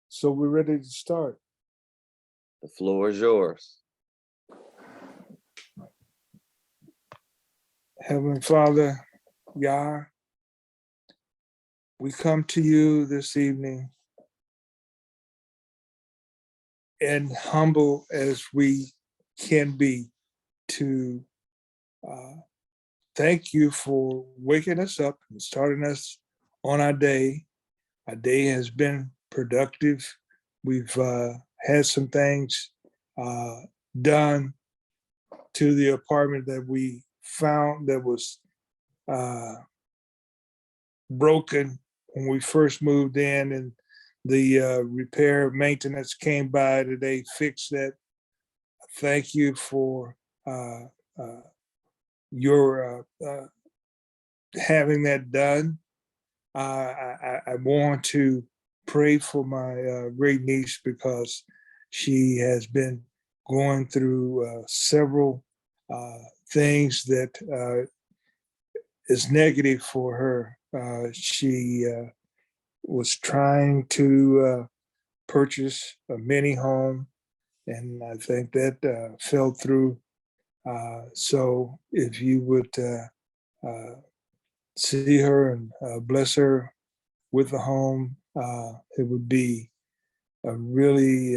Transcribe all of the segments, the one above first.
So we're ready to start. The floor is yours. Heavenly Father, Yah, we come to you this evening and humble as we can be to thank you for waking us up and starting us on our day. Our day has been productive. We've had some things done to the apartment that we found that was broken when we first moved in, and the repair maintenance came by today, fixed that. Thank you for your having that done. I want to pray for my great niece because she has been going through several things that is negative for her. She was trying to purchase a mini home, and I think that fell through. So if you would see her and bless her with a home, it would be a really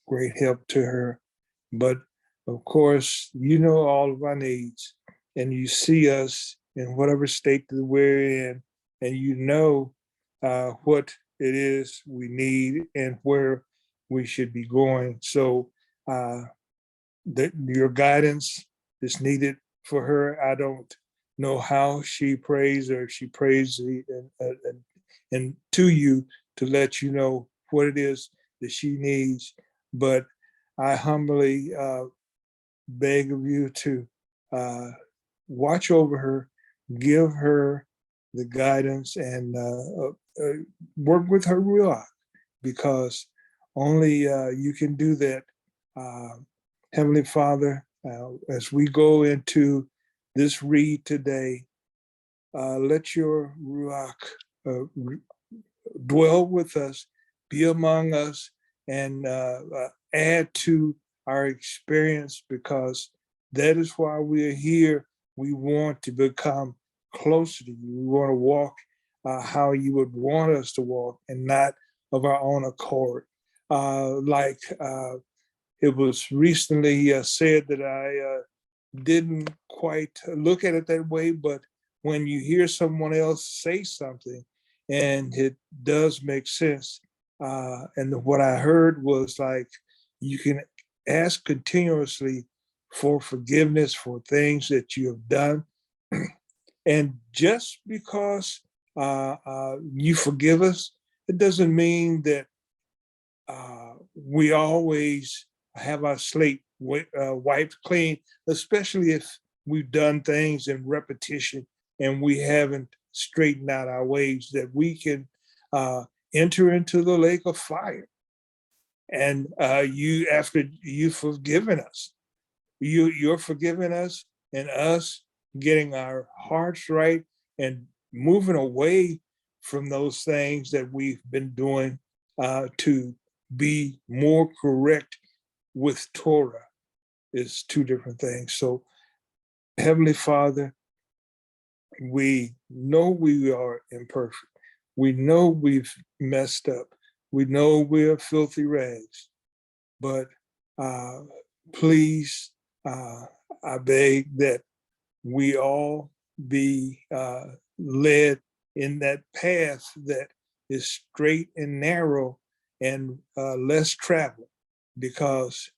great help to her. But of course, you know all of our needs, and you see us in whatever state that we're in, and you know what it is we need and where we should be going. So your guidance is needed for her. I don't know how she prays, or if she prays and to you to let you know what it is that she needs. But I humbly beg of you to watch over her, give her the guidance, and work with her ruach, because only you can do that. Heavenly Father, as we go into this read today, let your ruach dwell with us, be among us, and add to our experience, because that is why we are here. We want to become closer to you. We want to walk how you would want us to walk, and not of our own accord. Like it was recently said that I didn't quite look at it that way, but when you hear someone else say something and it does make sense, and what I heard was like, you can ask continuously for forgiveness for things that you have done. And just because you forgive us, it doesn't mean that we always have our slate wiped clean, especially if we've done things in repetition and we haven't straightened out our ways, that we can enter into the lake of fire. And you, after you've forgiven us, you're forgiving us, and us getting our hearts right and moving away from those things that we've been doing to be more correct with Torah is two different things. So, Heavenly Father, we know we are imperfect. We know we've messed up. We know we're filthy rags. But please, I beg that we all be led in that path that is straight and narrow and less traveled, because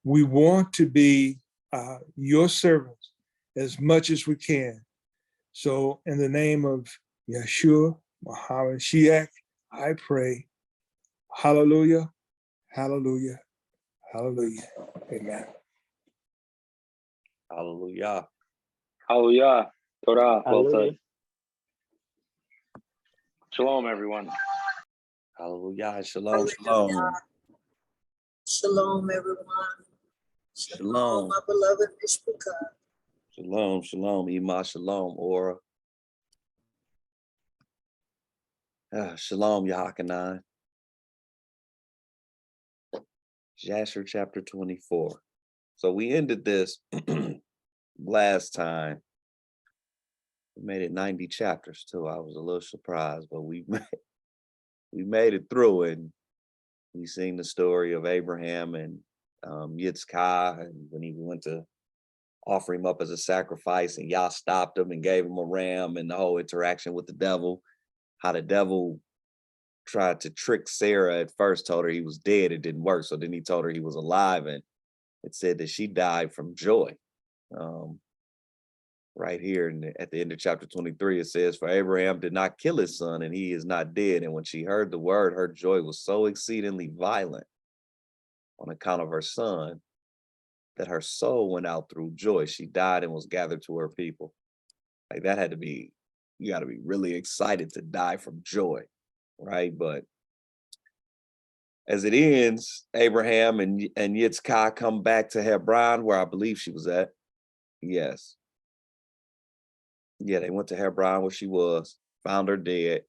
we want to be your servants as much as we can. So in the name of Yeshua, Muhammad Shiach, I pray, hallelujah, hallelujah, hallelujah, amen. Hallelujah. Hallelujah. Torah. Well Hallelujah. said. Shalom, everyone. Hallelujah. Shalom. Shalom. Shalom, everyone. Shalom. My beloved Mishpachah. Shalom. Shalom. Ima. Shalom. Aura. Shalom, Yahakanan. Jasher chapter 24. So we ended this last time. We made it 90 chapters too. I was a little surprised, but we made it through, and we seen the story of Abraham and Yitzchak, and when he went to offer him up as a sacrifice, and Yah stopped him and gave him a ram, and the whole interaction with the devil, how the devil tried to trick Sarah at first, told her he was dead. It didn't work. So then he told her he was alive, and it said that she died from joy. Right here at the end of chapter 23, it says, for Abraham did not kill his son, and he is not dead. And when she heard the word, her joy was so exceedingly violent on account of her son that her soul went out through joy. She died and was gathered to her people. Like that had to be, you got to be really excited to die from joy, right? But as it ends, Abraham and Yitzchak come back to Hebron, where I believe she was at. Yes. Yeah, they went to Hebron where she was, found her dead,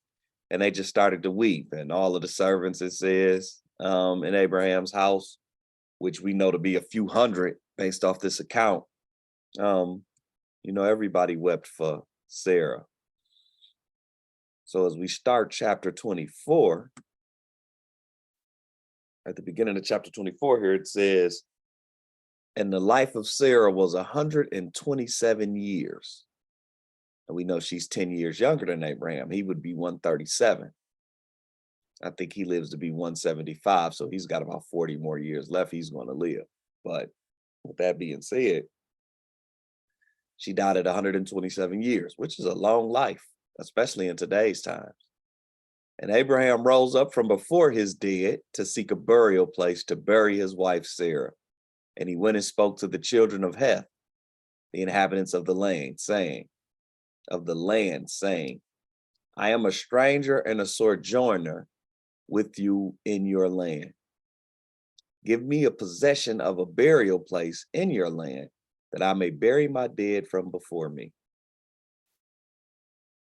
and they just started to weep. And all of the servants, it says, in Abraham's house, which we know to be a few hundred based off this account, everybody wept for Sarah. So as we start chapter 24, at the beginning of chapter 24 here, it says, and the life of Sarah was 127 years. And we know she's 10 years younger than Abraham. He would be 137. I think he lives to be 175. So he's got about 40 more years left he's going to live. But with that being said, she died at 127 years, which is a long life, especially in today's times. And Abraham rose up from before his dead to seek a burial place to bury his wife Sarah. And he went and spoke to the children of Heth, the inhabitants of the land, saying, I am a stranger and a sojourner with you in your land. Give me a possession of a burial place in your land, that I may bury my dead from before me.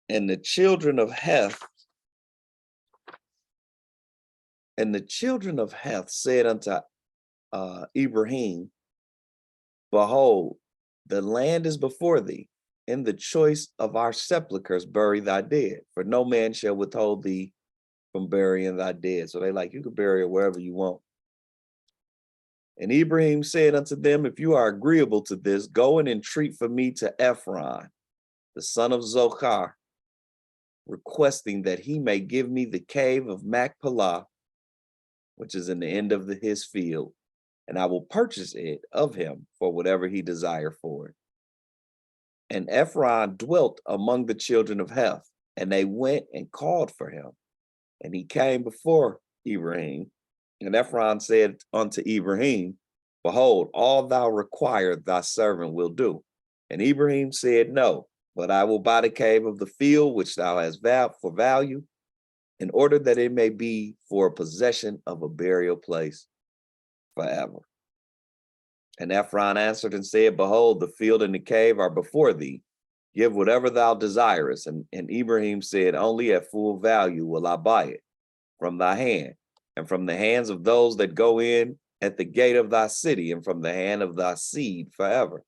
And the children of Heth said unto Ibrahim, behold, the land is before thee. In the choice of our sepulchres bury thy dead, for no man shall withhold thee from burying thy dead. So they like, you can bury it wherever you want. And Ibrahim said unto them, if you are agreeable to this, go and entreat for me to Ephron, the son of Zochar, requesting that he may give me the cave of Machpelah, which is in the end of his field, and I will purchase it of him for whatever he desire for it. And Ephron dwelt among the children of Heth, and they went and called for him. And he came before Ibrahim. And Ephron said unto Ibrahim, behold, all thou require thy servant will do. And Ibrahim said, no, but I will buy the cave of the field which thou hast for value, in order that it may be for a possession of a burial place forever. And Ephron answered and said, behold, the field and the cave are before thee. Give whatever thou desirest. And Ibrahim said, only at full value will I buy it from thy hand, and from the hands of those that go in at the gate of thy city, and from the hand of thy seed forever.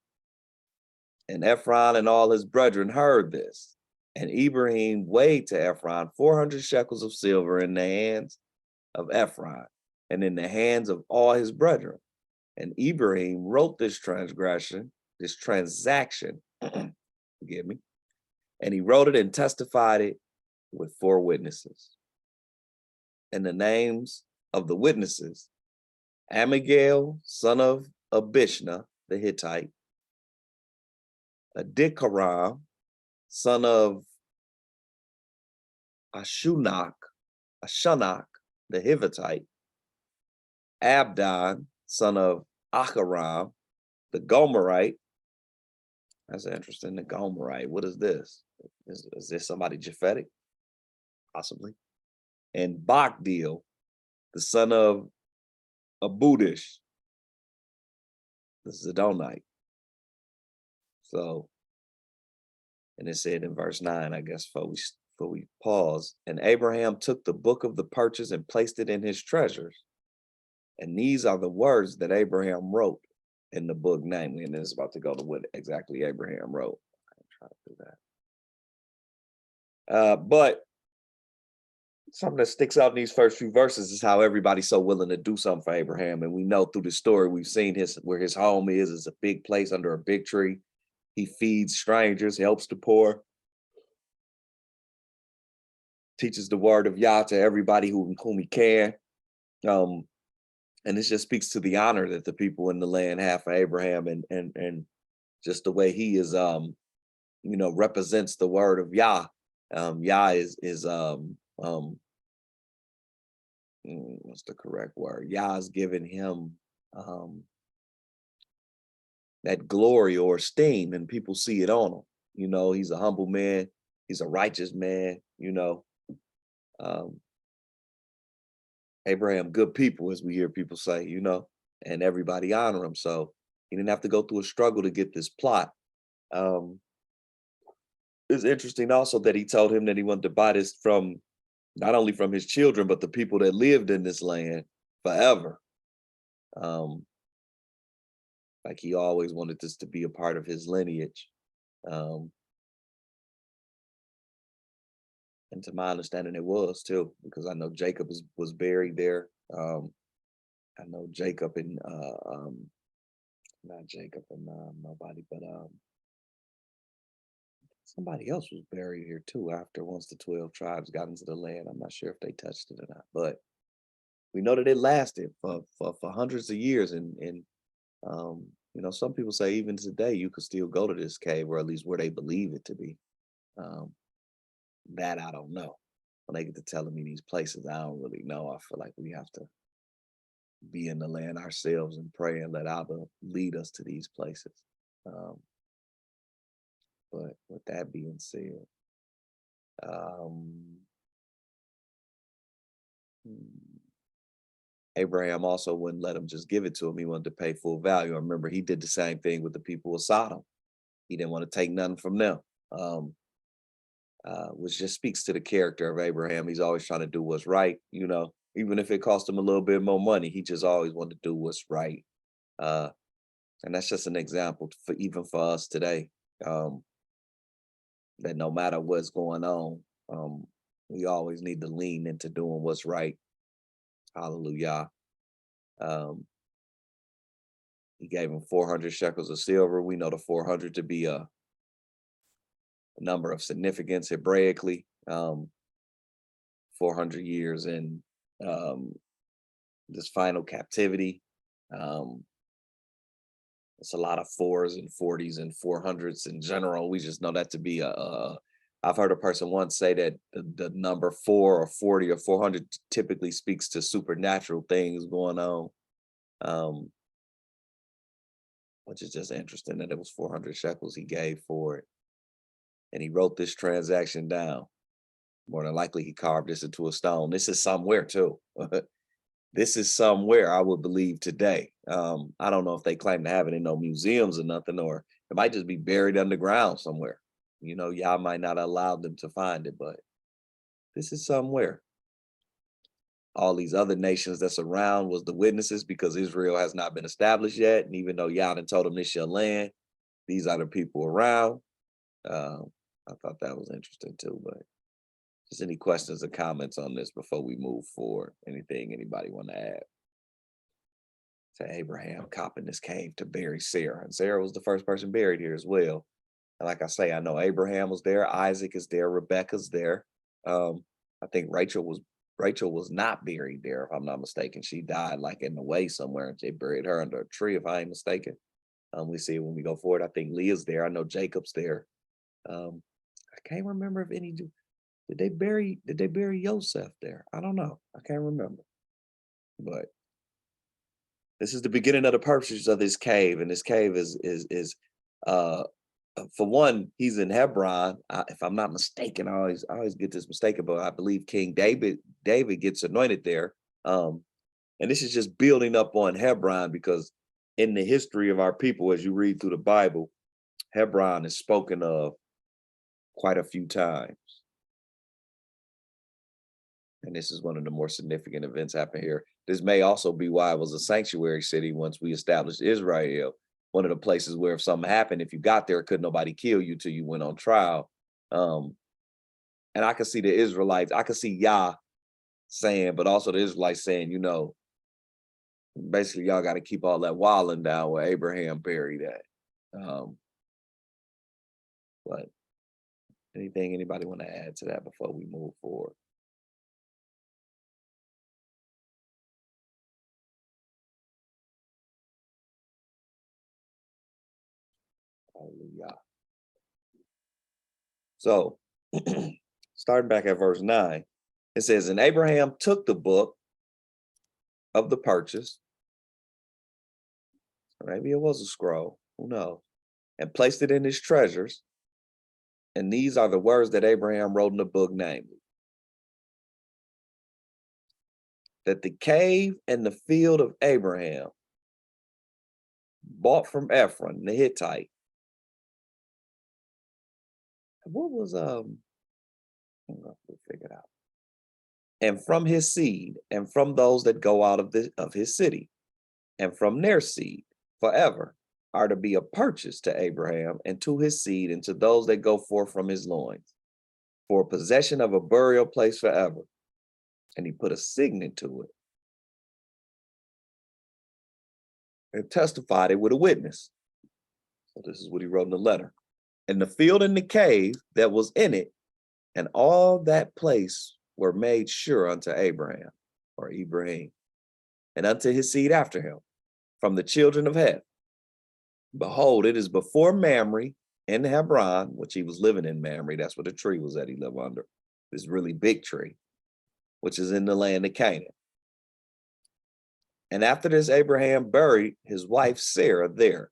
And Ephron and all his brethren heard this. And Ibrahim weighed to Ephron 400 shekels of silver in the hands of Ephron, and in the hands of all his brethren. And Ibrahim wrote this transaction, forgive me, and he wrote it and testified it with 4 witnesses. And the names of the witnesses, Ammiel, son of Abishna, the Hittite, Adikaram, son of Ashunach, the Hivitite, Abdon, son of Acharam, the Gomerite. That's interesting, the Gomerite. What is this? Is this somebody Japhetic? Possibly. And Bakdil, the son of Abudish, the Zidonite. So, and it said in verse 9, I guess, before but we pause. And Abraham took the book of the purchase and placed it in his treasures. And these are the words that Abraham wrote in the book, namely, and it's about to go to what exactly Abraham wrote. I'm trying to do that. But something that sticks out in these first few verses is how everybody's so willing to do something for Abraham. And we know through the story, we've seen where his home is. It's a big place under a big tree. He feeds strangers, helps the poor, teaches the word of Yah to everybody whom he can. And this just speaks to the honor that the people in the land have for Abraham, and just the way he is, represents the word of Yah. Yah is what's the correct word? Yah is giving him that glory or esteem, and people see it on him. He's a humble man. He's a righteous man. Abraham, good people, as we hear people say, and everybody honor him. So he didn't have to go through a struggle to get this plot. It's interesting also that he told him that he wanted to buy this from not only from his children, but the people that lived in this land forever. Like he always wanted this to be a part of his lineage. And to my understanding, it was too, because I know Jacob was buried there. I know Jacob and not Jacob and nobody, but somebody else was buried here too after once the 12 tribes got into the land. I'm not sure if they touched it or not, but we know that it lasted for hundreds of years. And some people say even today you could still go to this cave, or at least where they believe it to be. That I don't know. When they get to telling me these places, I don't really know. I feel like we have to be in the land ourselves and pray and let Abba lead us to these places. But with that being said, Abraham also wouldn't let him just give it to him. He wanted to pay full value. I remember he did the same thing with the people of Sodom. He didn't want to take nothing from them, which just speaks to the character of Abraham. He's always trying to do what's right, even if it cost him a little bit more money. He just always wanted to do what's right. And that's just an example even for us today, that no matter what's going on, we always need to lean into doing what's right. Hallelujah. He gave him 400 shekels of silver. We know the 400 to be a number of significance Hebraically. 400 years in this final captivity. It's a lot of 4s and 40s and 400s in general. We just know that to be I've heard a person once say that the number 4 or 40 or 400 typically speaks to supernatural things going on, which is just interesting that it was 400 shekels he gave for it. And he wrote this transaction down. More than likely, he carved this into a stone. This is somewhere too. This is somewhere, I would believe, today. I don't know if they claim to have it in no museums or nothing, or it might just be buried underground somewhere. Y'all might not allow them to find it, but this is somewhere. All these other nations that's around was the witnesses, because Israel has not been established yet. And even though Yah done told them this your land, these are the people around. I thought that was interesting too, but just any questions or comments on this before we move forward? Anything anybody want to add? To Abraham copping this cave to bury Sarah. And Sarah was the first person buried here as well. And like I say, I know Abraham was there, Isaac is there, Rebecca's there. I think Rachel was not buried there, if I'm not mistaken. She died like in the way somewhere, and they buried her under a tree, if I ain't mistaken. We see it when we go forward. I think Leah's there. I know Jacob's there. I can't remember if any did they bury Yosef there? I don't know. I can't remember. But this is the beginning of the purchase of this cave, and this cave is for one, he's in Hebron. If I'm not mistaken, I always get this mistaken, but I believe King David gets anointed there. And this is just building up on Hebron, because in the history of our people, as you read through the Bible, Hebron is spoken of quite a few times. And this is one of the more significant events happen here. This may also be why it was a sanctuary city once we established Israel. One of the places where if something happened, if you got there, couldn't nobody kill you till you went on trial. And I could see the Israelites, I could see Yah saying, but also the Israelites saying, you know, basically y'all got to keep all that wilding down where Abraham buried at. But anything anybody want to add to that before we move forward? Hallelujah. So starting back at verse 9, it says, and Abraham took the book of the purchase, or maybe it was a scroll, who knows, and placed it in his treasures. And these are the words that Abraham wrote in the book, namely, that the cave and the field of Abraham bought from Ephron the Hittite. What was we'll figure it out. And from his seed, and from those that go out of his city, and from their seed forever, are to be a purchase to Abraham and to his seed and to those that go forth from his loins, for possession of a burial place forever. And he put a signet to it and testified it with a witness. So this is what he wrote in the letter. And the field and the cave that was in it, and all that place were made sure unto Abraham, or Ibrahim, and unto his seed after him, from the children of Heth. Behold, it is before Mamre in Hebron, which he was living in Mamre. That's where the tree was that he lived under. This really big tree, which is in the land of Canaan. And after this, Abraham buried his wife Sarah there.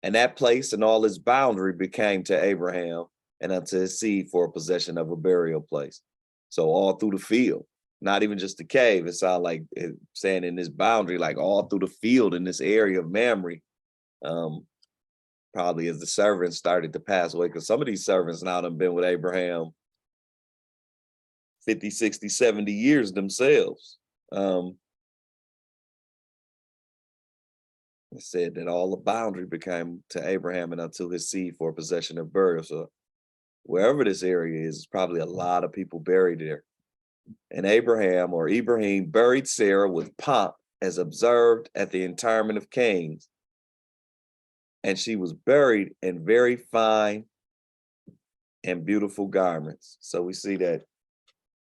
And that place and all its boundary became to Abraham and unto his seed for a possession of a burial place. So all through the field, not even just the cave. It sounds like it saying in this boundary, like all through the field in this area of Mamre, probably as the servants started to pass away, because some of these servants now have been with Abraham 50, 60, 70 years themselves. It said that all the boundary became to Abraham and unto his seed for possession of burial. So wherever this area is, probably a lot of people buried there. And Abraham, or Ibrahim, buried Sarah with pomp as observed at the interment of kings. And she was buried in very fine and beautiful garments. So we see that.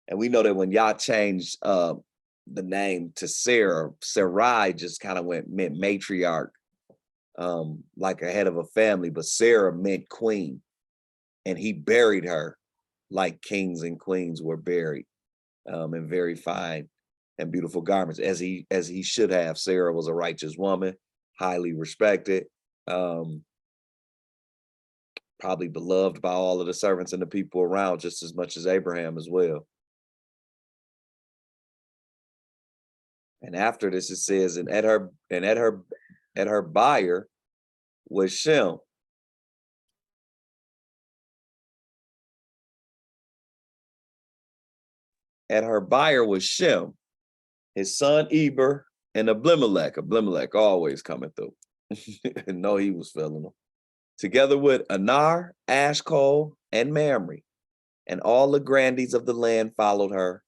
And we know that when Yah changed the name to Sarah, Sarai just kind of meant matriarch, like a head of a family, but Sarah meant queen. And he buried her like kings and queens were buried, in very fine and beautiful garments, as he should have. Sarah was a righteous woman, highly respected, probably beloved by all of the servants and the people around just as much as Abraham as well. And after this, it says, and at her buyer was Shem. At her buyer was Shem, his son Eber, and Abimelech. Abimelech always coming through. No, he was feeling them. Together with Anar, Ashcol, and Mamre, and all the grandees of the land followed her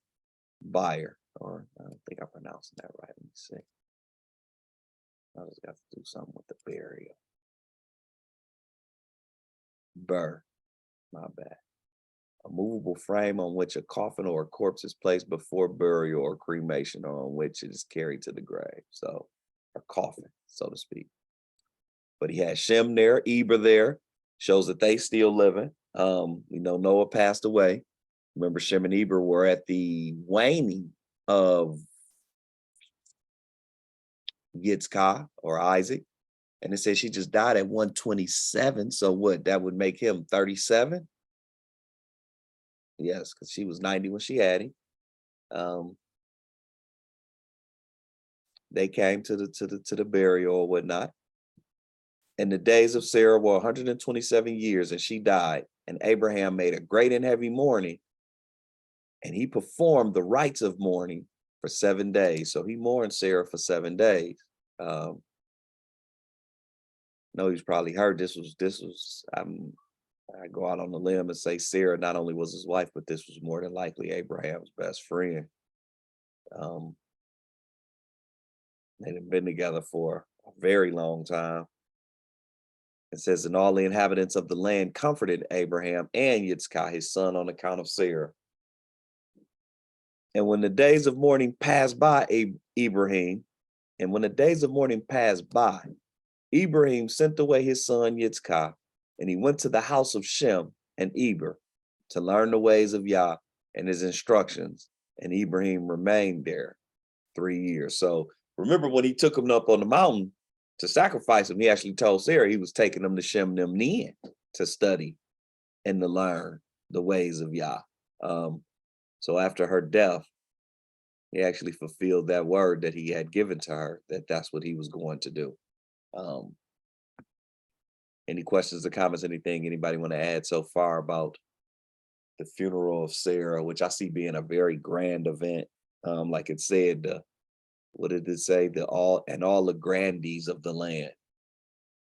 buyer. Or I don't think I'm pronouncing that right. Let me see. I just got to do something with the burial. My bad. A movable frame on which a coffin or a corpse is placed before burial or cremation, or on which it is carried to the grave. So a coffin, so to speak. But he had Shem there, Eber there, shows that they still living. We know Noah passed away. Remember, Shem and Eber were at the waning of Yitzchak or Isaac. And it says she just died at 127. So what, that would make him 37? Yes, because she was 90 when she had him. They came to the burial or whatnot. And the days of Sarah were 127 years, and she died. And Abraham made a great and heavy mourning And he performed the rites of mourning for 7 days. So he mourned Sarah for 7 days. No, he's probably heard this was I go out on the limb and say Sarah not only was his wife, but this was more than likely Abraham's best friend. They had been together for a very long time. It says, and all the inhabitants of the land comforted Abraham and Yitzchak, his son, on account of Sarah. And when the days of mourning passed by Ibrahim, Ibrahim sent away his son Yitzchak, and he went to the house of Shem and Eber to learn the ways of Yah and his instructions. And Ibrahim remained there 3 years. So remember when he took him up on the mountain to sacrifice him, he actually told Sarah he was taking him to Shem and them Nin to study and to learn the ways of Yah. So after her death, he actually fulfilled that word that he had given to her, that's what he was going to do. Any questions or comments, anything anybody want to add so far about the funeral of Sarah, which I see being a very grand event? Like it said, what did it say? All the grandees of the land,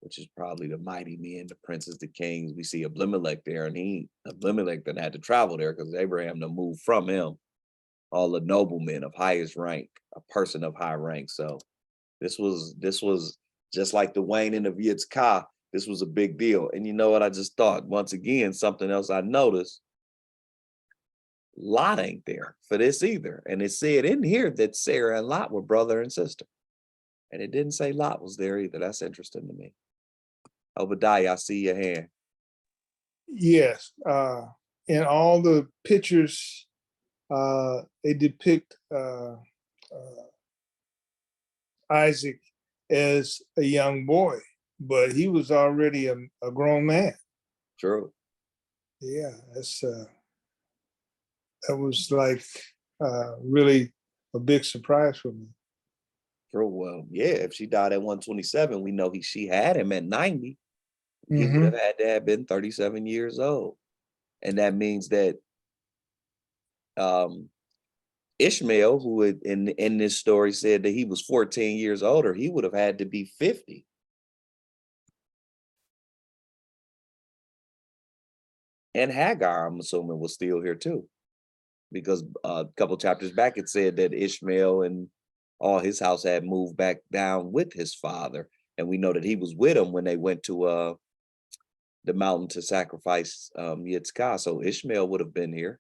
which is probably the mighty men, the princes, the kings. We see Abimelech there, and Abimelech then had to travel there because Abraham to move from him. All the noblemen of highest rank, a person of high rank. So this was just like the waning of Yitzchak. This was a big deal. And you know what I just thought? Once again, something else I noticed, Lot ain't there for this either. And it said in here that Sarah and Lot were brother and sister. And it didn't say Lot was there either. That's interesting to me. Obadiah, I see your hand. Yes. In all the pictures, they depict Isaac as a young boy, but he was already a grown man. True. Yeah, that was like really a big surprise for me. True. Well, yeah, if she died at 127, we know she had him at 90. He would have had to have been 37 years old. And that means that Ishmael, who in this story said that he was 14 years older, he would have had to be 50. And Hagar, I'm assuming, was still here too, because a couple chapters back it said that Ishmael and all his house had moved back down with his father, and we know that he was with him when they went to the mountain to sacrifice Yitzchak. So Ishmael would have been here.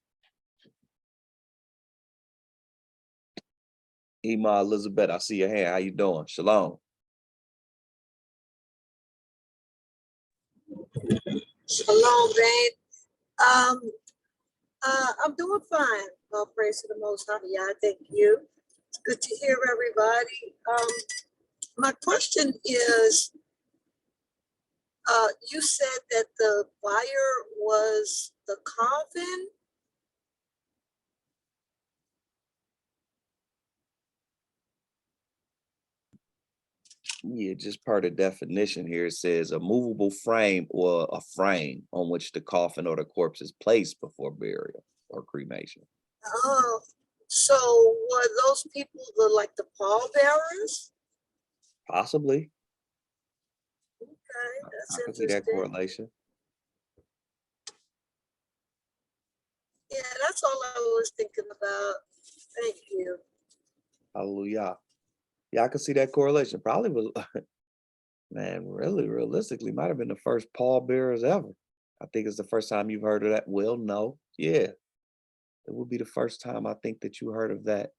Ema Elizabeth, I see your hand. How you doing? Shalom. Shalom, babe. I'm doing fine. All praise to the Most High. Yeah, thank you. It's good to hear everybody. My question is, you said that the fire was the coffin. Yeah, just part of definition here. It says a movable frame or a frame on which the coffin or the corpse is placed before burial or cremation. Oh, so were those people like the pallbearers? Possibly. Okay, that's I can see that interesting. correlation. Yeah, that's all I was thinking about. Thank you. Hallelujah. Yeah, I can see that correlation. Probably was, man, really realistically might have been the first pallbearers ever. I think it's the first time you've heard of that. Well, no. Yeah. It would be the first time I think that you heard of that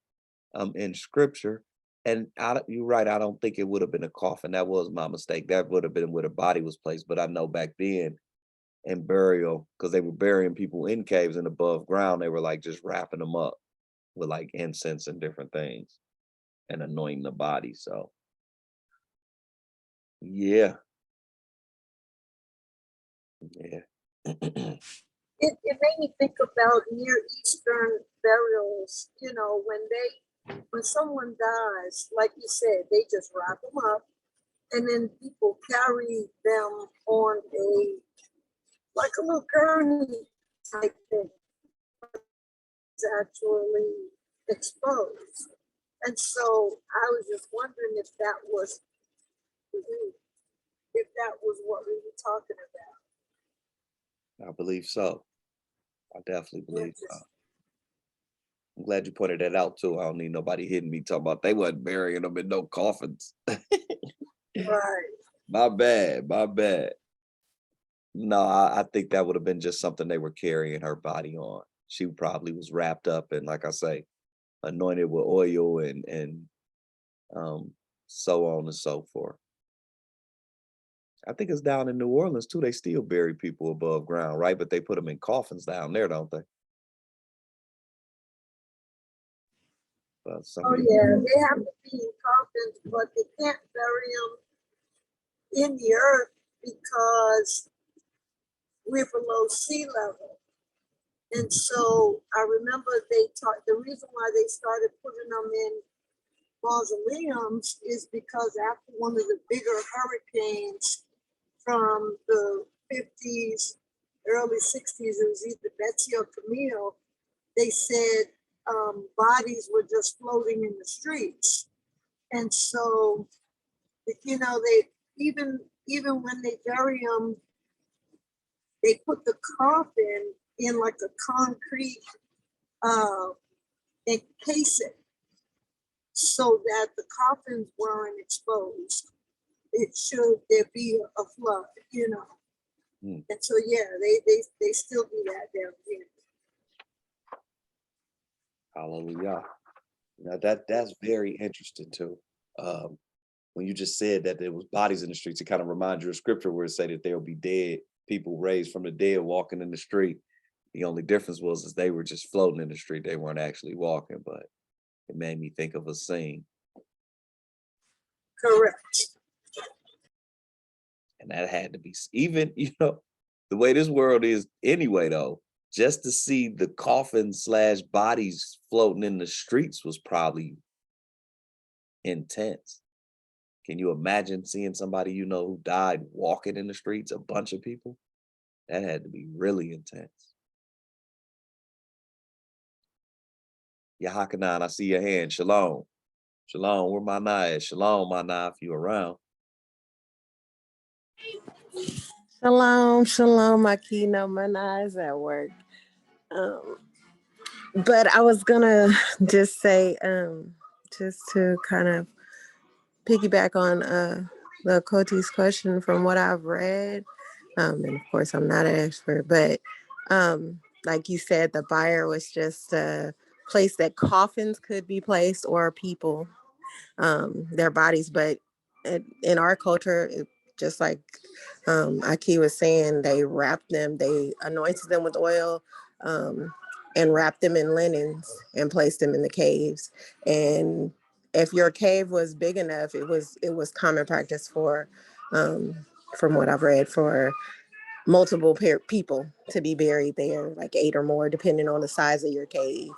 in scripture. And you're right, I don't think it would have been a coffin. That was my mistake. That would have been where the body was placed. But I know back then in burial, because they were burying people in caves and above ground, they were like just wrapping them up with like incense and different things and anointing the body. So yeah. Yeah. It made me think about Near Eastern burials, you know, when someone dies, like you said, they just wrap them up and then people carry them on like a little gurney type thing. actually exposed. And so I was just wondering if that was what we were talking about. I believe so. I definitely believe so. Interesting. I'm glad you pointed that out too. I don't need nobody hitting me talking about they wasn't burying them in no coffins. Right. My bad, my bad. No, I think that would have been just something they were carrying her body on. She probably was wrapped up and, like I say, anointed with oil and um, so on and so forth. I think it's down in New Orleans too. They still bury people above ground, right? But they put them in coffins down there, don't they? But some Oh yeah, they have to be in coffins, but they can't bury them in the earth because we're below sea level. And so I remember the reason why they started putting them in mausoleums is because after one of the bigger hurricanes from the 50s, early 60s, it was either Betsy or Camille, they said bodies were just floating in the streets. And so, they even when they bury them, they put the coffin in like a concrete encasing so that the coffins weren't exposed. It should there be a flood. Mm. And so yeah, they still do that down here. Hallelujah. Now that's very interesting too. When you just said that there was bodies in the streets, it kind of reminds you of scripture where it said that there will be dead people raised from the dead walking in the street. The only difference was is they were just floating in the street. They weren't actually walking, but it made me think of a scene. Correct. And that had to be even, the way this world is anyway, though, just to see the coffin / bodies floating in the streets was probably intense. Can you imagine seeing somebody who died walking in the streets, a bunch of people? That had to be really intense. Yahakanan, I see your hand. Shalom. Shalom, where my na is? Shalom, my na, if you around. Shalom, shalom, Akino. My eyes at work. But I was gonna just say, just to kind of piggyback on the Koti's question from what I've read. And of course I'm not an expert, but like you said, the buyer was just a place that coffins could be placed or people, their bodies. But in our culture, just like Aki was saying, they wrapped them, they anointed them with oil, and wrapped them in linens and placed them in the caves. And if your cave was big enough, it was common practice for, from what I've read, for multiple people to be buried there, like 8 or more, depending on the size of your cave.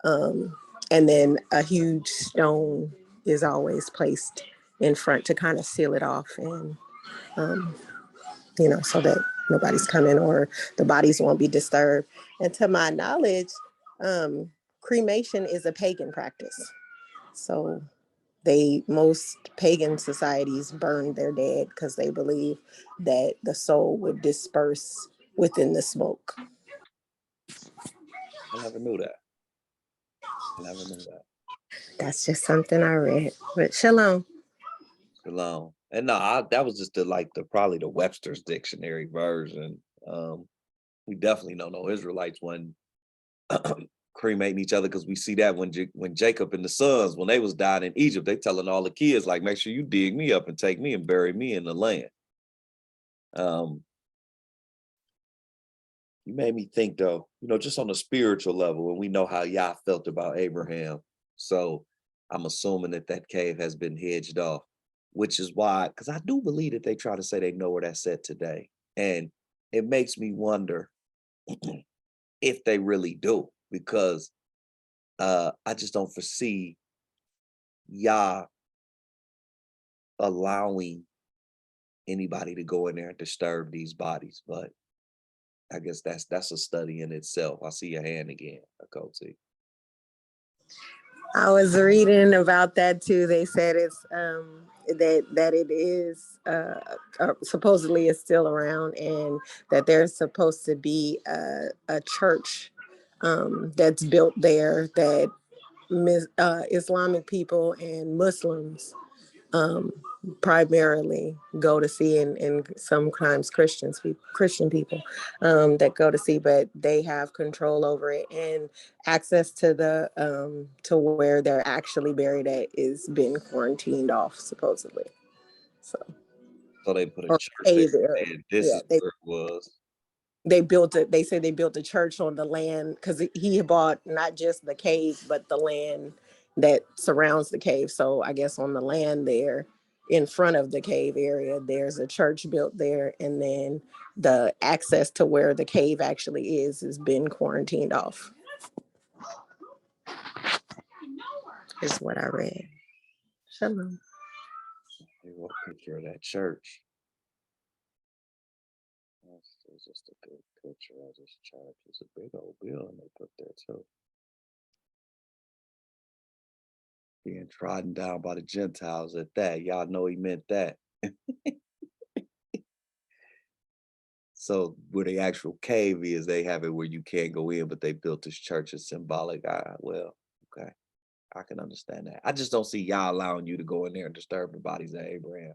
And then a huge stone is always placed in front to kind of seal it off, and so that nobody's coming or the bodies won't be disturbed. And to my knowledge, cremation is a pagan practice. So most pagan societies burn their dead because they believe that the soul would disperse within the smoke. I never knew that. That's just something I read. But shalom. Shalom. And no, that was just probably the Webster's dictionary version. We definitely don't know Israelites when cremating each other, because we see that when Jacob and the sons, when they was dying in Egypt, they telling all the kids, like, make sure you dig me up and take me and bury me in the land. You made me think though, just on a spiritual level, and we know how Yah felt about Abraham. So I'm assuming that cave has been hedged off, which is why, because I do believe that they try to say they know where that's at today. And it makes me wonder if they really do, because I just don't foresee Yah allowing anybody to go in there and disturb these bodies. But I guess that's a study in itself. I see your hand again, Akoti. I was reading about that too. They said it's that it is supposedly it's still around, and that there's supposed to be a church that's built there that Islamic people and Muslims um, primarily go to see, and sometimes Christian people that go to see, but they have control over it, and access to the to where they're actually buried at is been quarantined off supposedly. So, So they put a or church there cave area. and this Yeah, is where it was. they built it. They said they built a church on the land because he bought not just the cave, but the land that surrounds the cave. So I guess on the land there in front of the cave area, there's a church built there. And then the access to where the cave actually is has been quarantined off, is what I read. Shalom. They want a picture of that church. That's just a good picture. I just charged. It's a big old building they put there too. Being trodden down by the Gentiles at that. Y'all know he meant that. So where the actual cave is, they have it where you can't go in, but they built this church as symbolic. Well, okay. I can understand that. I just don't see y'all allowing you to go in there and disturb the bodies of Abraham.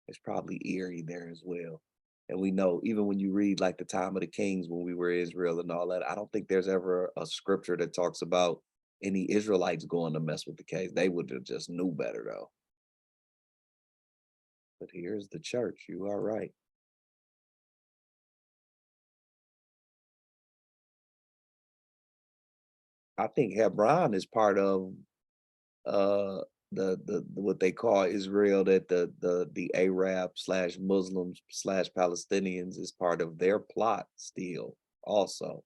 It's probably eerie there as well. And we know, even when you read like the time of the kings when we were Israel and all that, I don't think there's ever a scripture that talks about any Israelites going to mess with the caves. They would have just knew better though. But here's the church. You are right. I think Hebron is part of the what they call Israel, that the Arab slash Muslims slash Palestinians is part of their plot still also.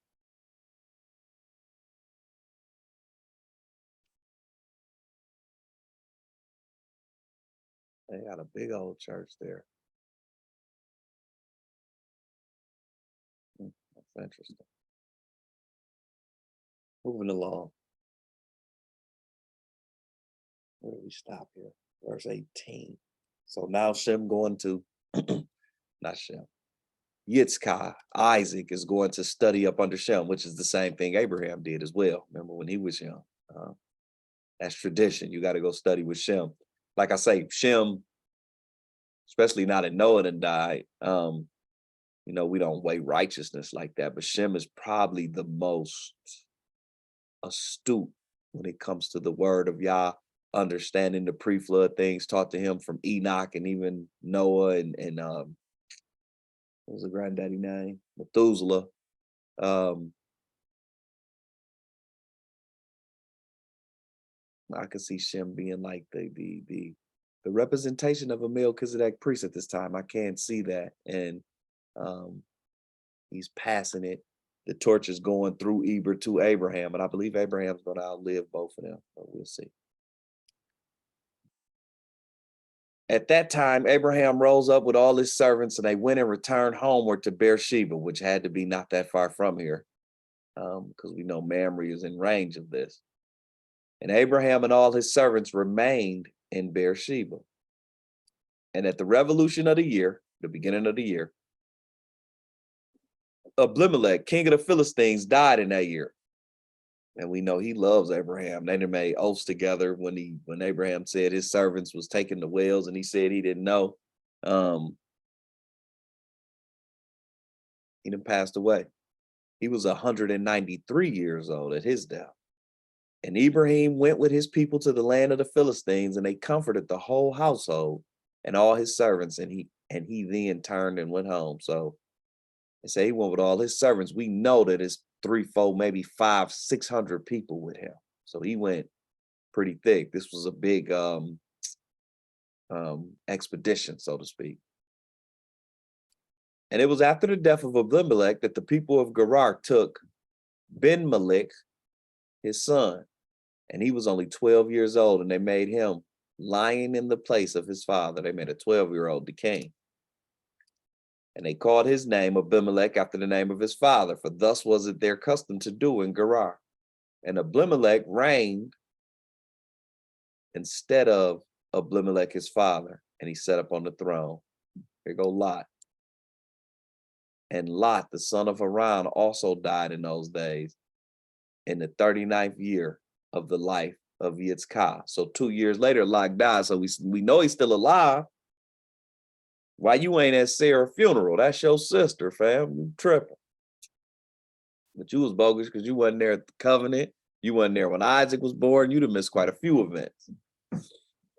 They got a big old church there. That's interesting. Moving along. Where do we stop here? Verse 18. So now Shem going to, not Shem, Yitzchak, Isaac is going to study up under Shem, which is the same thing Abraham did as well. Remember when he was young? That's tradition. You got to go study with Shem. Like I say, Shem, especially now that Noah done died, we don't weigh righteousness like that, but Shem is probably the most astute when it comes to the word of Yah, understanding the pre-flood things taught to him from Enoch and even Noah and what was the granddaddy name? Methuselah. I could see Shem being like the representation of a Melchizedek priest at this time. I can't see that. And he's passing it. The torch is going through Eber to Abraham, and I believe Abraham's going to outlive both of them, but we'll see. At that time, Abraham rose up with all his servants, and they went and returned homeward to Beersheba, which had to be not that far from here, because we know Mamre is in range of this. And Abraham and all his servants remained in Beersheba. And at the revolution of the year, the beginning of the year, Abimelech, king of the Philistines, died in that year. And we know he loves Abraham. They made oaths together when Abraham said his servants was taking the wells, and he said he didn't know. He done passed away. He was 193 years old at his death. And Ibrahim went with his people to the land of the Philistines, and they comforted the whole household and all his servants. And he then turned and went home. So they say he went with all his servants. We know that it's 3, 4, maybe 500, 600 people with him. So he went pretty thick. This was a big expedition, so to speak. And it was after the death of Abimelech that the people of Gerar took Ben-Melech, his son, and he was only 12 years old, and they made him lying in the place of his father. They made a 12-year-old the king. And they called his name Abimelech after the name of his father, for thus was it their custom to do in Gerar. And Abimelech reigned instead of Abimelech his father, and he sat up on the throne. Here go Lot. And Lot, the son of Haran, also died in those days, in the 39th year of the life of Yitzchak. So 2 years later, Lot died. So we know he's still alive. Why you ain't at Sarah's funeral? That's your sister, fam. You tripping. But you was bogus because you wasn't there at the covenant. You wasn't there when Isaac was born. You'd have missed quite a few events.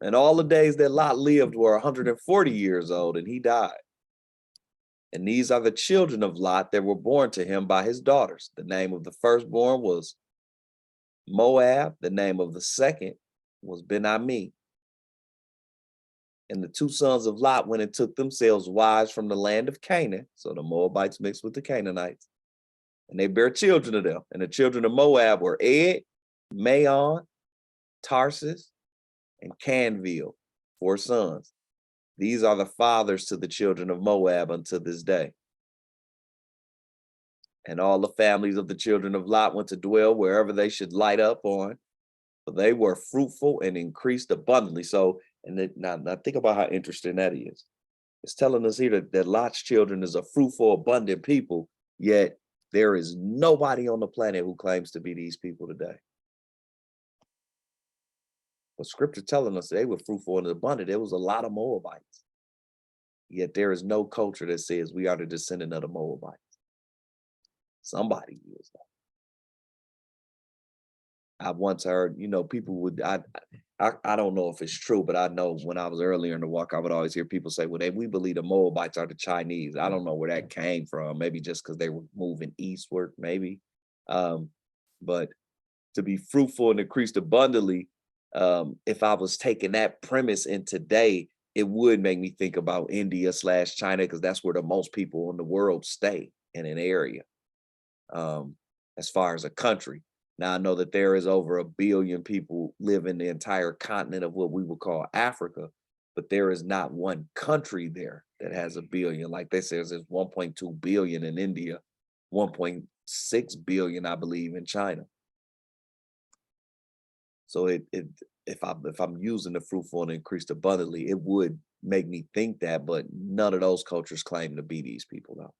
And all the days that Lot lived were 140 years old, and he died. And these are the children of Lot that were born to him by his daughters. The name of the firstborn was Moab. The name of the second was Ben-Ami. And the two sons of Lot went and took themselves wives from the land of Canaan. So the Moabites mixed with the Canaanites. And they bare children to them. And the children of Moab were Ed, Maon, Tarsus, and Canville, 4 sons. These are the fathers to the children of Moab unto this day. And all the families of the children of Lot went to dwell wherever they should light up on, for they were fruitful and increased abundantly. So, now think about how interesting that is. It's telling us here that Lot's children is a fruitful, abundant people, yet there is nobody on the planet who claims to be these people today. But scripture telling us they were fruitful and abundant. There was a lot of Moabites. Yet there is no culture that says we are the descendant of the Moabites. Somebody is. I once heard, people would, I don't know if it's true, but I know when I was earlier in the walk, I would always hear people say, well, we believe the Moabites are the Chinese. I don't know where that came from. Maybe just because they were moving eastward, maybe. But to be fruitful and increased abundantly, if I was taking that premise in today, it would make me think about India/China, because that's where the most people in the world stay in an area, as far as a country. Now, I know that there is over 1 billion people live in the entire continent of what we would call Africa, but there is not one country there that has 1 billion. Like they say, there's 1.2 billion in India, 1.6 billion, I believe, in China. So if I'm using the fruitful and increased abundantly, it would make me think that, but none of those cultures claim to be these people, though.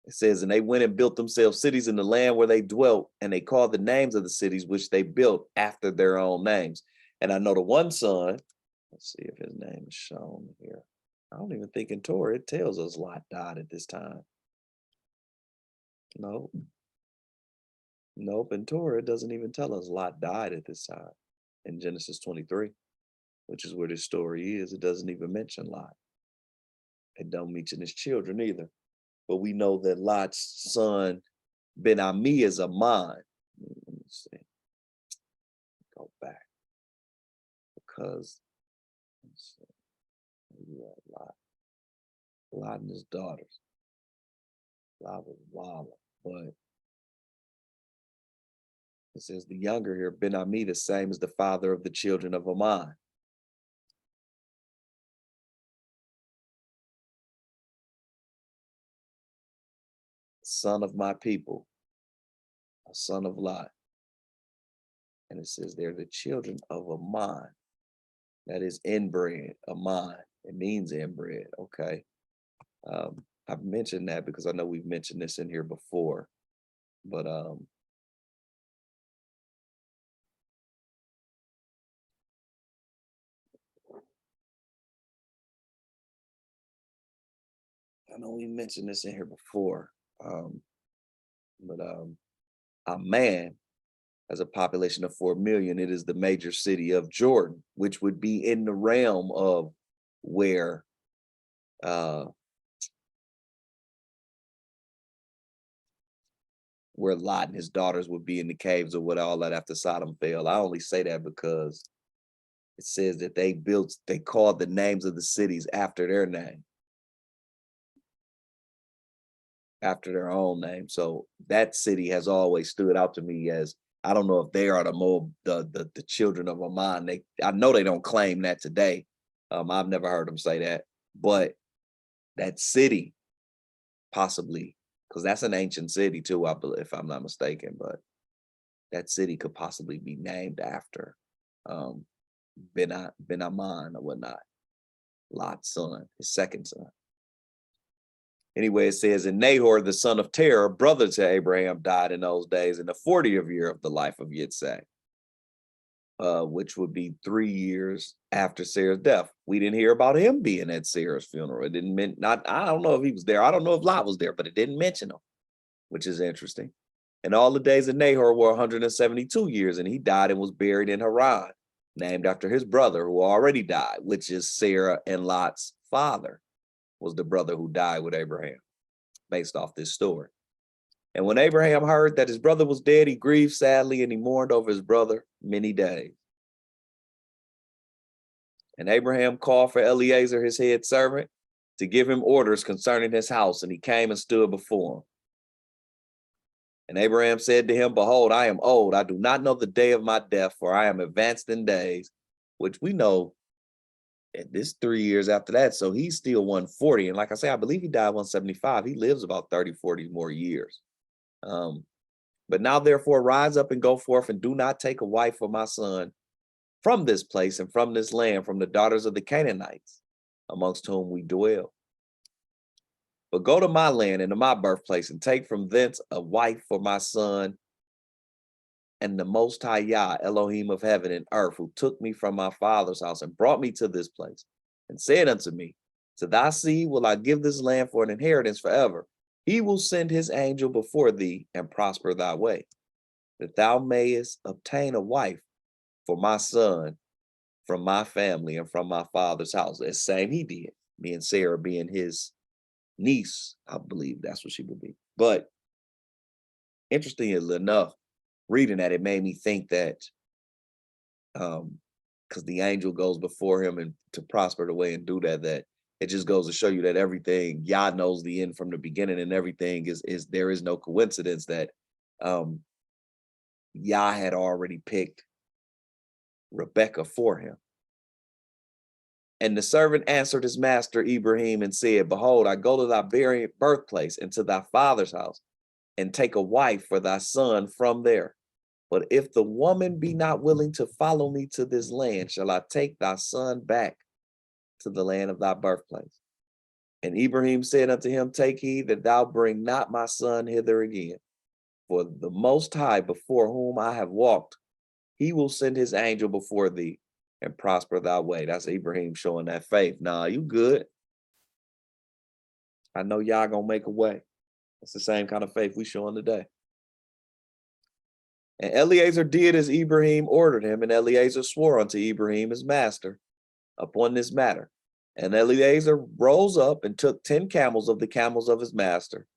It says, and they went and built themselves cities in the land where they dwelt, and they called the names of the cities which they built after their own names. And I know the one son, let's see if his name is shown here. I don't even think in Torah it tells us Lot died at this time. No. Nope, in Torah it doesn't even tell us Lot died at this time. In Genesis 23, which is where this story is, it doesn't even mention Lot. It don't mention his children either. But we know that Lot's son Ben-Ami is a man. Let me see. Go back. Because let's see. Lot and his daughters. Lot was wild, but it says the younger here, Ben-Ami, the same as the father of the children of Ammon. Son of my people, a son of Lot. And it says they're the children of Ammon. That is inbred, Ammon. It means inbred, okay. I've mentioned that because I know we've mentioned this in here before, but I know we mentioned this in here before, but Amman has a population of 4 million. It is the major city of Jordan, which would be in the realm of where Lot and his daughters would be in the caves or what all that after Sodom fell. I only say that because it says that they called the names of the cities after their name. After their own name. So that city has always stood out to me as, I don't know if they are the children of Ammon. I know they don't claim that today. I've never heard them say that, But that city, possibly, because that's an ancient city too, I believe, if I'm not mistaken, but that city could possibly be named after Ben Aman or whatnot, Lot's son, his second son. Anyway, it says, and Nahor, the son of Terah, brother to Abraham, died in those days in the 40th year of the life of Yitzhak, which would be 3 years after Sarah's death. We didn't hear about him being at Sarah's funeral. It didn't mean, I don't know if he was there. I don't know if Lot was there, but it didn't mention him, which is interesting. And all the days of Nahor were 172 years, and he died and was buried in Haran, named after his brother who already died, which is Sarah and Lot's father, was the brother who died with Abraham, based off this story. And when Abraham heard that his brother was dead, he grieved sadly, and he mourned over his brother many days. And Abraham called for Eliezer, his head servant, to give him orders concerning his house, and he came and stood before him. And Abraham said to him, behold, I am old. I do not know the day of my death, for I am advanced in days, which we know at this 3 years after that. So he's still 140. And like I say, I believe he died 175. He lives about 30, 40 more years. But now therefore rise up and go forth, and do not take a wife for my son from this place and from this land, from the daughters of the Canaanites, amongst whom we dwell. But go to my land and to my birthplace, and take from thence a wife for my son. And the Most High Yah, Elohim of heaven and earth, who took me from my father's house and brought me to this place, and said unto me, to thy seed will I give this land for an inheritance forever. He will send his angel before thee and prosper thy way, that thou mayest obtain a wife for my son from my family and from my father's house. The same he did, me and Sarah being his niece, I believe that's what she would be. But interestingly enough, reading that, it made me think that because the angel goes before him and to prosper the way and do that, that it just goes to show you that everything, Yah knows the end from the beginning, and everything is there is no coincidence that Yah had already picked Rebecca for him. And the servant answered his master Ibrahim and said, behold, I go to thy birthplace and to thy father's house, and take a wife for thy son from there. But if the woman be not willing to follow me to this land, shall I take thy son back to the land of thy birthplace? And Ibrahim said unto him, take heed that thou bring not my son hither again. For the Most High, before whom I have walked, he will send his angel before thee and prosper thy way. That's Ibrahim showing that faith. Nah, you good. I know y'all gonna make a way. It's the same kind of faith we showing today. And Eliezer did as Ibrahim ordered him, and Eliezer swore unto Ibrahim his master upon this matter. And Eliezer rose up and took 10 camels of the camels of his master,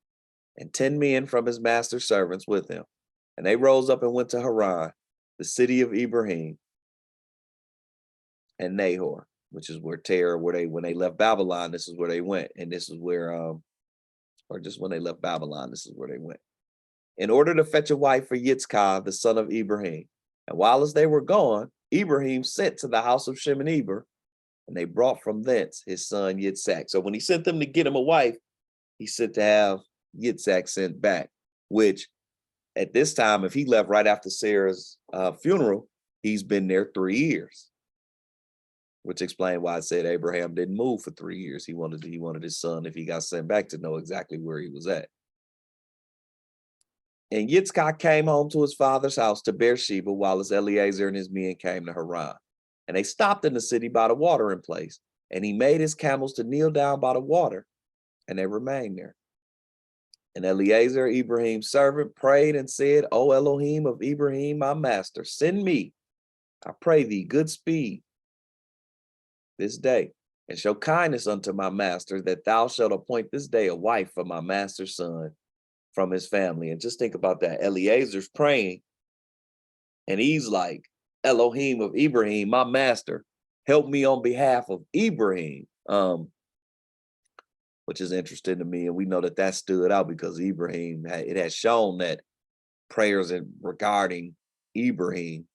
and 10 men from his master's servants with him. And they rose up and went to Haran, the city of Ibrahim and Nahor, which is where Terah, when they left Babylon, this is where they went. And this is where, or just when they left Babylon, this is where they went, in order to fetch a wife for Yitzhak, the son of Ibrahim. And while as they were gone, Ibrahim sent to the house of Shem and Eber, and they brought from thence his son Yitzhak. So when he sent them to get him a wife, he sent to have Yitzhak sent back, which at this time, if he left right after Sarah's funeral, he's been there 3 years, which explained why I said Abraham didn't move for 3 years. He wanted his son, if he got sent back, to know exactly where he was at. And Yitzhak came home to his father's house to Beersheba, while as Eliezer and his men came to Haran. And they stopped in the city by the watering place, and he made his camels to kneel down by the water, and they remained there. And Eliezer, Ibrahim's servant, prayed and said, O Elohim of Ibrahim, my master, send me, I pray thee, good speed this day, and show kindness unto my master, that thou shalt appoint this day a wife for my master's son from his family. And just think about that. Eliezer's praying, and he's like, Elohim of Ibrahim, my master, help me on behalf of Ibrahim, which is interesting to me. And we know that that stood out because Ibrahim, it has shown that prayers regarding Ibrahim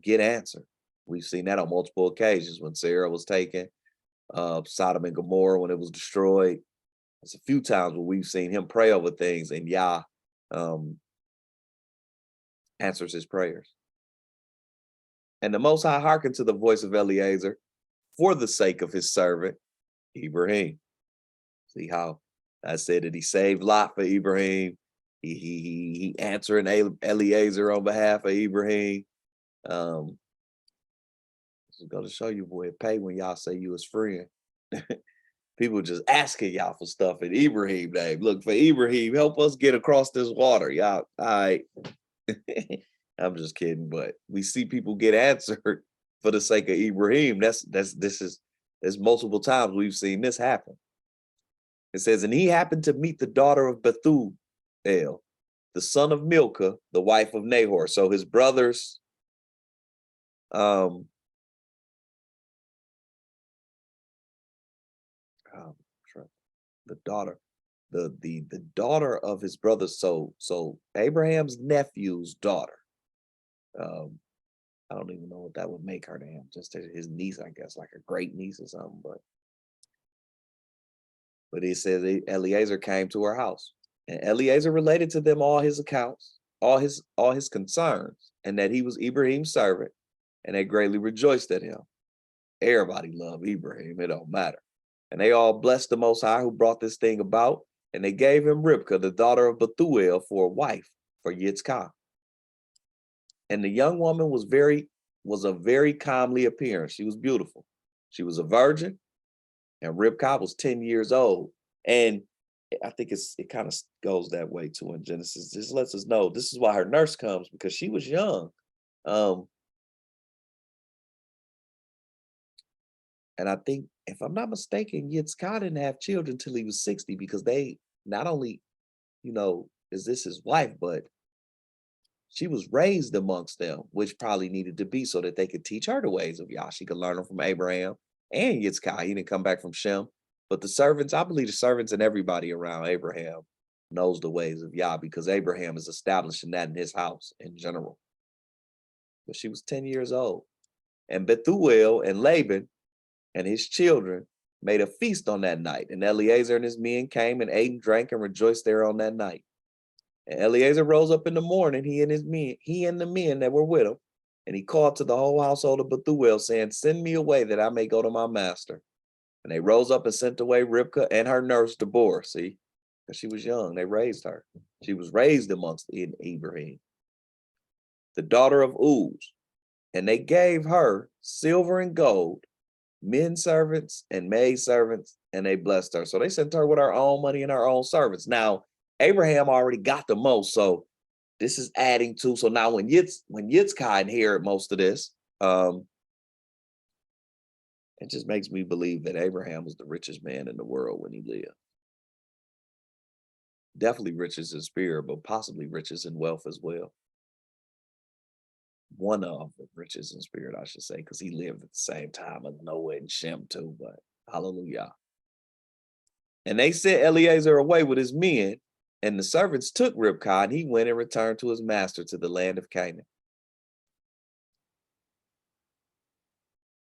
get answered. We've seen that on multiple occasions when Sarah was taken. Sodom and Gomorrah when it was destroyed. There's a few times where we've seen him pray over things and Yah answers his prayers. And the Most High hearkened to the voice of Eliezer for the sake of his servant, Ibrahim. See how I said that he saved Lot for Ibrahim. He answering Eliezer on behalf of Ibrahim. Just go to show you, boy, it pay when y'all say you his friend. People just asking y'all for stuff in Ibrahim name. Look, for Ibrahim, help us get across this water. Y'all, all right. I'm just kidding, but we see people get answered for the sake of Ibrahim. There's multiple times we've seen this happen. It says, and he happened to meet the daughter of Bethuel, the son of Milcah, the wife of Nahor. So his brothers, the daughter of his brother. So Abraham's nephew's daughter. I don't even know what that would make her to him. Just his niece, I guess, like a great niece or something. But he says Eliezer came to her house, and Eliezer related to them all his accounts, all his concerns, and that he was Ibrahim's servant, and they greatly rejoiced at him. Everybody loved Ibrahim, it don't matter. And they all blessed the Most High who brought this thing about, and they gave him Ribkah, the daughter of Bethuel, for a wife for Yitzchak. And the young woman was of very comely appearance. She was beautiful. She was a virgin, and Ribkah was 10 years old. And I think it kind of goes that way too in Genesis. This lets us know this is why her nurse comes, because she was young. And I think, if I'm not mistaken, Yitzchak didn't have children until he was 60, because they not only, is this his wife, but she was raised amongst them, which probably needed to be so that they could teach her the ways of Yah. She could learn them from Abraham and Yitzchak. He didn't come back from Shem. But the servants, I believe the servants and everybody around Abraham knows the ways of Yah, because Abraham is establishing that in his house in general. But she was 10 years old. And Bethuel and Laban and his children made a feast on that night. And Eliezer and his men came and ate and drank and rejoiced there on that night. And Eliezer rose up in the morning, he and the men that were with him, and he called to the whole household of Bethuel, saying, send me away that I may go to my master. And they rose up and sent away Ribkah and her nurse Deborah, see, because she was young. They raised her. She was raised amongst Ibrahim, the daughter of Uz. And they gave her silver and gold, men servants and maid servants, and they blessed her. So they sent her with her own money and her own servants. Now, Abraham already got the most, so this is adding to. So now when Yitzchak inherit most of this, it just makes me believe that Abraham was the richest man in the world when he lived. Definitely riches in spirit, but possibly riches in wealth as well. One of the riches in spirit, I should say, because he lived at the same time as Noah and Shem too, but hallelujah. And they sent Eliezer away with his men, and the servants took Ribkah, and he went and returned to his master to the land of Canaan.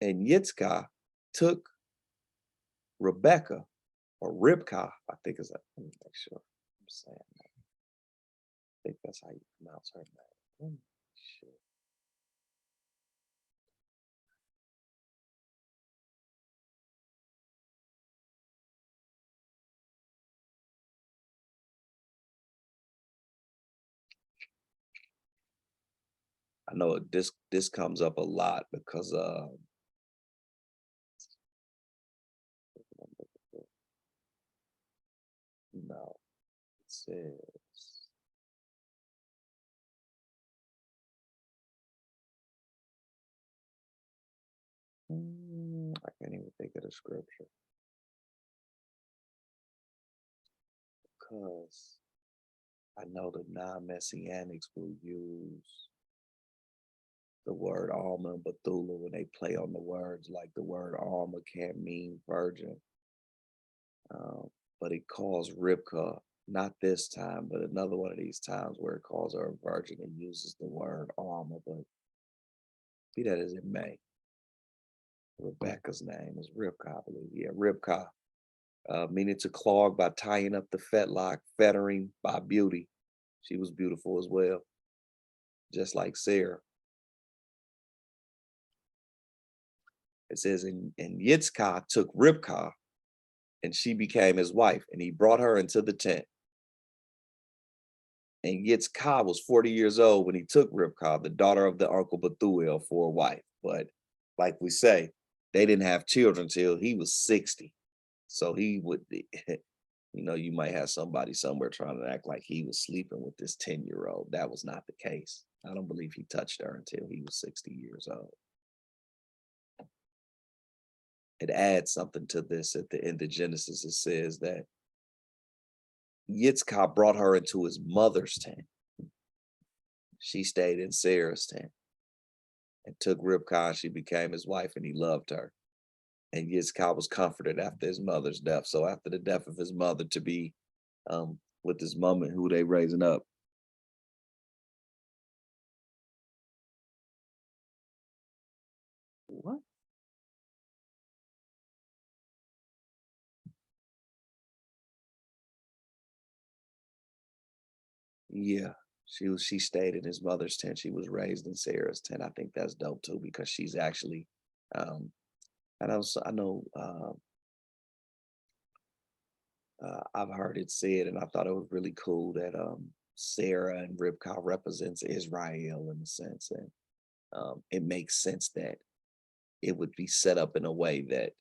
And Yitzchak took Rebekah, or Ribkah, I think is that. Let me make sure I'm saying that. I think that's how you pronounce her name. Sure. I know this comes up a lot because no, it says I can't even think of the scripture because I know the non-messianics will use the word Alma and Bethula when they play on the words, like the word Alma can't mean virgin. But it calls Ribkah, not this time, but another one of these times where it calls her a virgin and uses the word Alma, but be that as it may. Rebecca's name is Ribkah, I believe. Yeah, Ribkah. Meaning to clog by tying up the fetlock, fettering by beauty. She was beautiful as well, just like Sarah. It says, and Yitzchak took Ribkah, and she became his wife, and he brought her into the tent. And Yitzchak was 40 years old when he took Ribkah, the daughter of the uncle Bethuel, for a wife. But like we say, they didn't have children till he was 60. So he would, you might have somebody somewhere trying to act like he was sleeping with this 10-year-old. That was not the case. I don't believe he touched her until he was 60 years old. It adds something to this at the end of Genesis. It says that Yitzchak brought her into his mother's tent. She stayed in Sarah's tent and took Ribkah, and she became his wife, and he loved her. And Yitzchak was comforted after his mother's death. So after the death of his mother, to be with his mom and who they raising up. What? Yeah, she stayed in his mother's tent. She was raised in Sarah's tent. I think that's dope too, because she's actually and I know I've heard it said, and I thought it was really cool that Sarah and Ribkah represents Israel in a sense, and it makes sense that it would be set up in a way that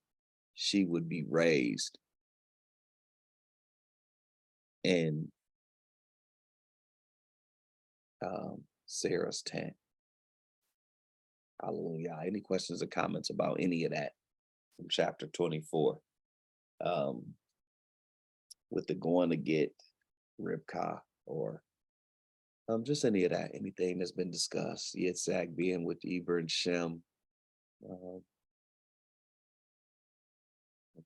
she would be raised in Sarah's tent. Hallelujah. Any questions or comments about any of that from chapter 24? With the going to get Ribkah, or just any of that, anything that's been discussed. Yitzhak being with Eber and Shem. I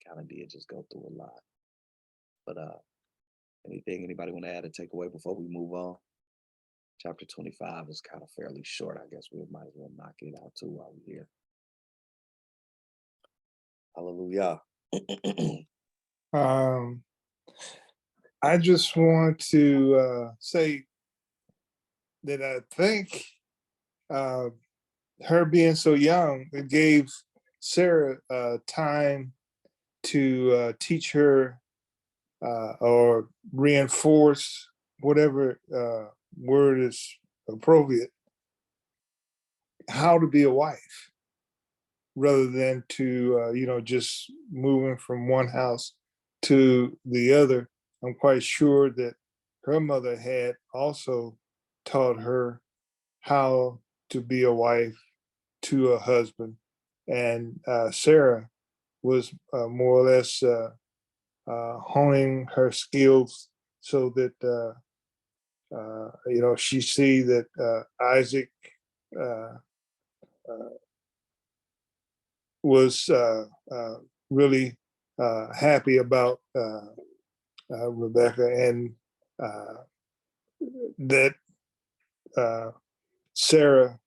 kind of did just go through a lot. But anything anybody want to add or take away before we move on? Chapter 25 is kind of fairly short. I guess we might as well knock it out too while we're here. Hallelujah. I just want to say that I think her being so young, it gave Sarah time to teach her or reinforce whatever word is appropriate, how to be a wife, rather than to just moving from one house to the other. I'm quite sure that her mother had also taught her how to be a wife to a husband, and Sarah was more or less honing her skills so that she see that Isaac was really happy about Rebecca, and that Sarah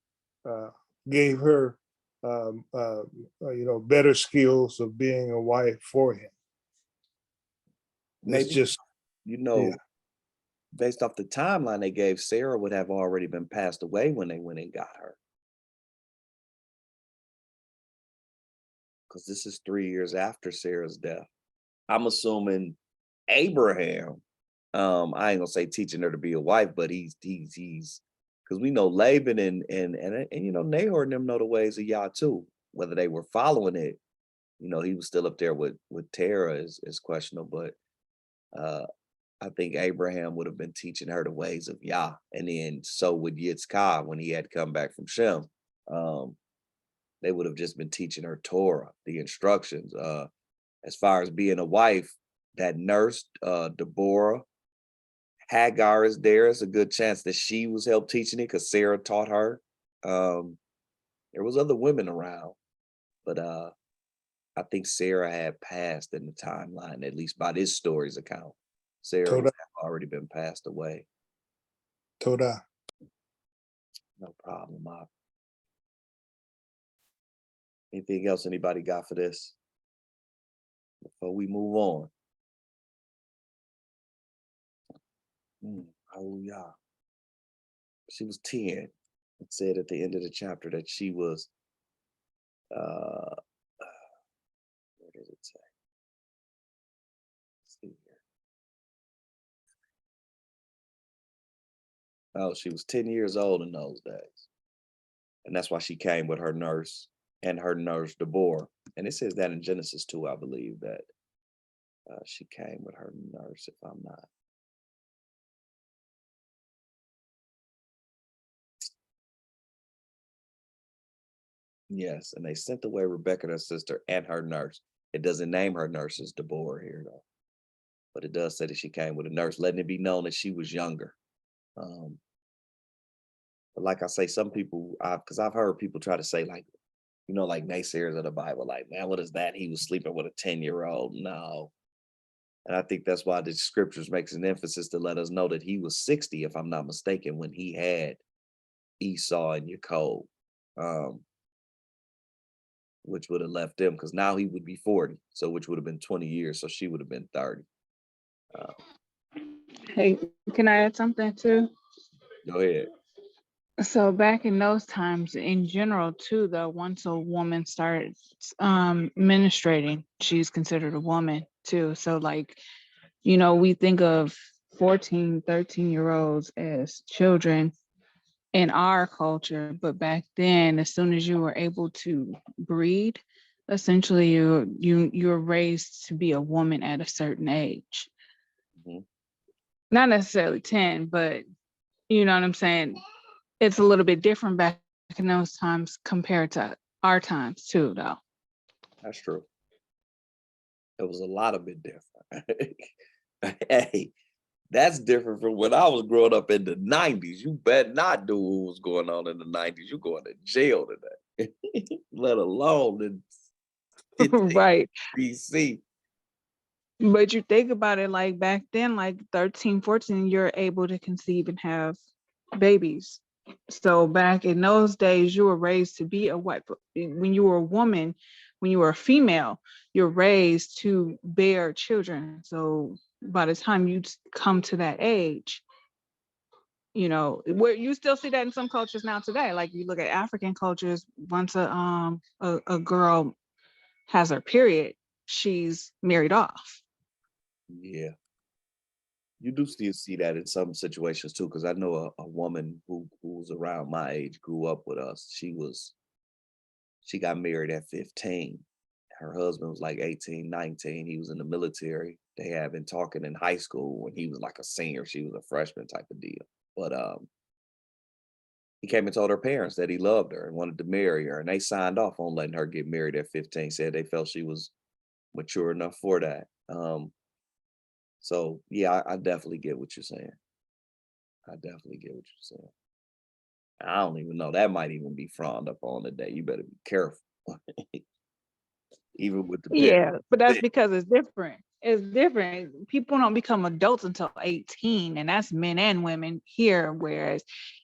gave her better skills of being a wife for him. It's Maybe, just, yeah. Based off the timeline they gave, Sarah would have already been passed away when they went and got her. Because this is 3 years after Sarah's death. I'm assuming Abraham, I ain't gonna say teaching her to be a wife, but he's because we know Laban and Nahor and them know the ways of Yah too. Whether they were following it, he was still up there with Terah is questionable, but I think Abraham would have been teaching her the ways of Yah, and then so would Yitzchak when he had come back from Shem. They would have just been teaching her Torah, the instructions. As far as being a wife, that nurse, Deborah, Hagar is there. It's a good chance that she was help teaching it because Sarah taught her. There was other women around, but I think Sarah had passed in the timeline, at least by this story's account. Sarah would have already been passed away. Toda. No problem. Anything else anybody got for this before we move on? Hallelujah. She was 10. It said at the end of the chapter that she was, where did it say? Let's see here. Oh, she was 10 years old in those days. And that's why she came with her nurse and her nurse, Deborah. And it says that in Genesis 2, I believe, that she came with her nurse, if I'm not. Yes, and they sent away Rebecca, her sister, and her nurse. It doesn't name her nurse as Deborah here, though. But it does say that she came with a nurse, letting it be known that she was younger. But like I say, some people, because I've heard people try to say, like, you know, like naysayers of the Bible, like, man, what is that? He was sleeping with a 10-year-old. No. And I think that's why the scriptures makes an emphasis to let us know that he was 60, if I'm not mistaken, when he had Esau and Jacob. Which would have left them, because now he would be 40, so which would have been 20 years, so she would have been 30. Hey, can I add something too? Go ahead. So back in those times, in general too, though, once a woman starts menstruating, she's considered a woman too. So like, you know, we think of 14, 13-year-olds as children in our culture, but back then, as soon as you were able to breed, essentially you're raised to be a woman at a certain age. Mhm. Not necessarily 10, but you know what I'm saying? It's a little bit different back in those times compared to our times too, though. That's true. It was a lot of bit different. Hey, that's different from when I was growing up in the 90s. You better not do what was going on in the 90s. You're going to jail today, let alone in 15 Right. BC. But you think about it, like back then, like 13, 14, you're able to conceive and have babies. So back in those days, you were raised to be a wife. When you were a woman, when you were a female, you're raised to bear children. So by the time you come to that age, you know, where you still see that in some cultures now today. Like you look at African cultures, once a girl has her period, she's married off. Yeah. You do still see that in some situations too, because I know a woman who was around my age, grew up with us. She got married at 15. Her husband was like 18, 19. He was in the military. They had been talking in high school when he was like a senior. She was a freshman type of deal. But he came and told her parents that he loved her and wanted to marry her. And they signed off on letting her get married at 15, said they felt she was mature enough for that. So yeah, I definitely get what you're saying. I definitely get what you're saying. I don't even know. That might even be frowned upon today. You better be careful. Even with the Yeah, but that's because it's different. It's different. People don't become adults until 18, and that's men and women here. Whereas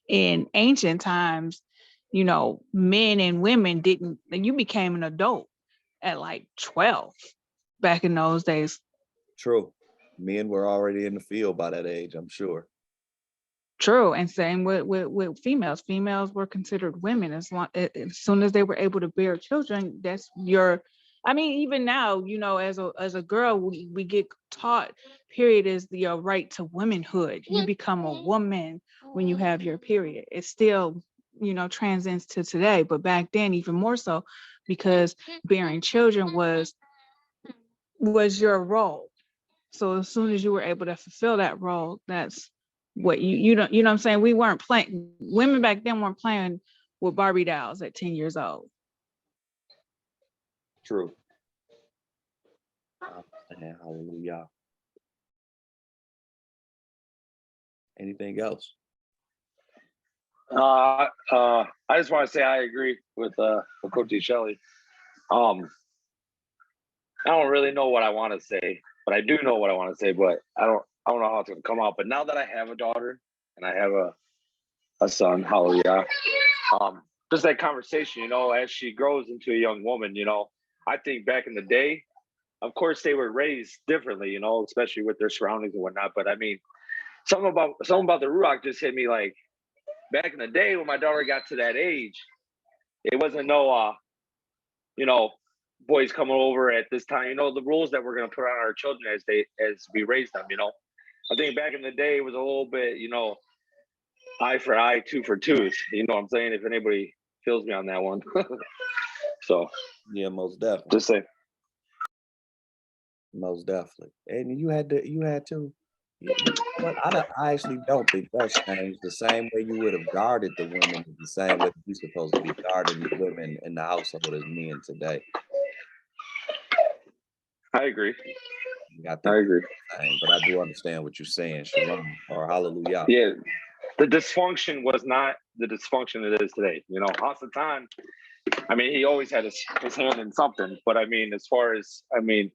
in ancient times, you know, men and women didn't, you became an adult at like 12 back in those days. True. Men were already in the field by that age, I'm sure. True. And same with females. Females were considered women as soon as they were able to bear children. That's your, I mean, even now, you know, as a girl, we get taught period is the right to womanhood. You become a woman when you have your period. It still, you know, transcends to today, but back then even more so, because bearing children was your role. So as soon as you were able to fulfill that role, that's what you know what I'm saying? We weren't playing, women back then weren't playing with Barbie dolls at 10 years old. True. Hallelujah. Anything else? I just want to say I agree with Coach Shelley. I don't really know what I want to say, but I do know what I want to say, but I don't know how it's gonna come out. But now that I have a daughter and I have a son, hallelujah, just that conversation, you know, as she grows into a young woman, you know, I think back in the day, of course they were raised differently, you know, especially with their surroundings and whatnot. But I mean, something about the Ruach just hit me like back in the day when my daughter got to that age, it wasn't no you know, boys coming over at this time, you know, the rules that we're gonna put on our children as we raise them, you know. I think back in the day it was a little bit, you know, eye for eye, tooth for tooth. You know what I'm saying? If anybody feels me on that one. So Yeah, most definitely. just say Most definitely. And you had to. But I actually don't think that's changed. The same way you would have guarded the women is the same way you're supposed to be guarding the women in the household as men today. I agree. I I think agree. the same, but I do understand what you're saying, Shalom or Hallelujah. Yeah. The dysfunction was not the dysfunction it is today. You know, Hasatan, I mean, he always had his hand in something, but I mean, as far as I mean,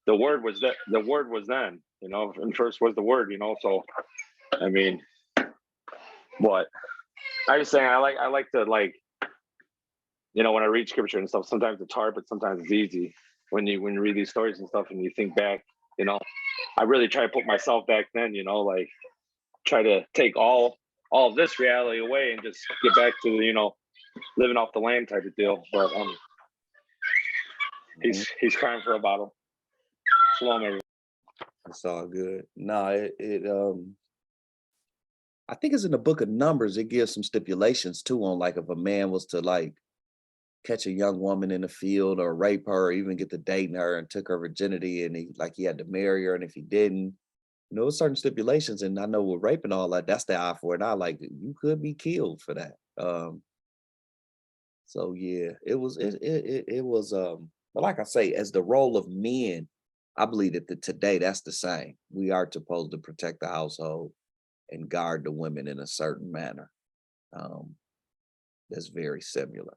the word was then, you know, and first was the word, you know. So I mean, what I was saying, I like to like, you know, when I read scripture and stuff, sometimes it's hard, but sometimes it's easy when you read these stories and stuff and you think back, you know. I really try to put myself back then, you know, like try to take all of this reality away and just get back to, you know, living off the land type of deal. But he's crying for a bottle. Shalom, everyone. It's all good. No, I think it's in the book of Numbers. It gives some stipulations too on like if a man was to like catch a young woman in the field or rape her or even get to dating her and took her virginity and he had to marry her, and if he didn't, you know, certain stipulations. And I know with rape and all that, that's the eye for an eye. Like you could be killed for that. So yeah, it was but like I say, as the role of men, I believe that today that's the same. We are supposed to protect the household and guard the women in a certain manner. That's very similar.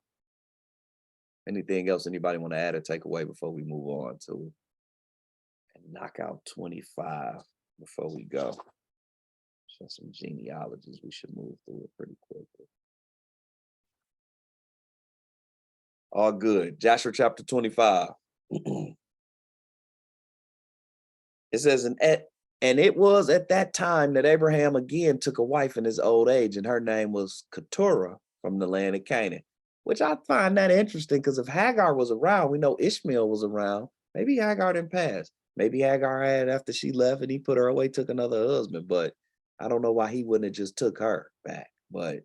Anything else anybody want to add or take away before we move on to and knock out 25 before we go? So some genealogies, we should move through it pretty quickly. All good. Jasher chapter 25. It says, and it was at that time that Abraham again took a wife in his old age, and her name was Keturah from the land of Canaan, which I find that interesting because if Hagar was around, we know Ishmael was around. Maybe Hagar didn't pass. Maybe Hagar had after she left and he put her away, took another husband, but I don't know why he wouldn't have just took her back, but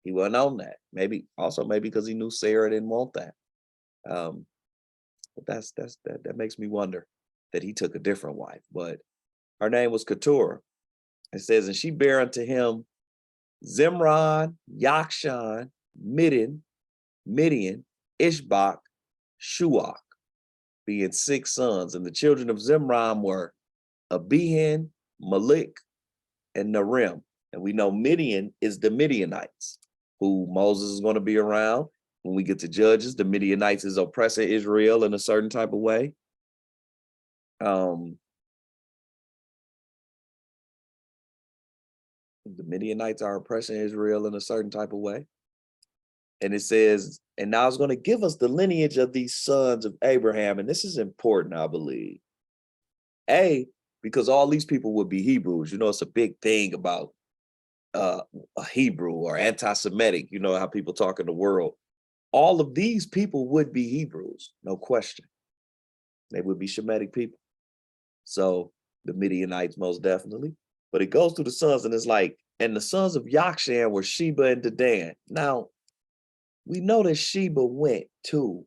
he wasn't on that. Maybe because he knew Sarah didn't want that. But that makes me wonder that he took a different wife, but her name was Keturah. It says, and she bare unto him Zimron, Yakshan, Midian, Ishbak, Shuach, being 6 sons. And the children of Zimron were Abihan, Malik, and Narim. And we know Midian is the Midianites, who Moses is going to be around. When we get to Judges, the Midianites is oppressing Israel in a certain type of way. The Midianites are oppressing Israel in a certain type of way. And it says, and now it's going to give us the lineage of these sons of Abraham. And this is important, I believe. Because all these people would be Hebrews. You know, it's a big thing about a Hebrew or anti-Semitic, you know, how people talk in the world. All of these people would be Hebrews, no question. They would be Shemitic people. So the Midianites, most definitely. But it goes through the sons, and it's like, and the sons of Yakshan were Sheba and Dedan. Now, we know that Sheba went to,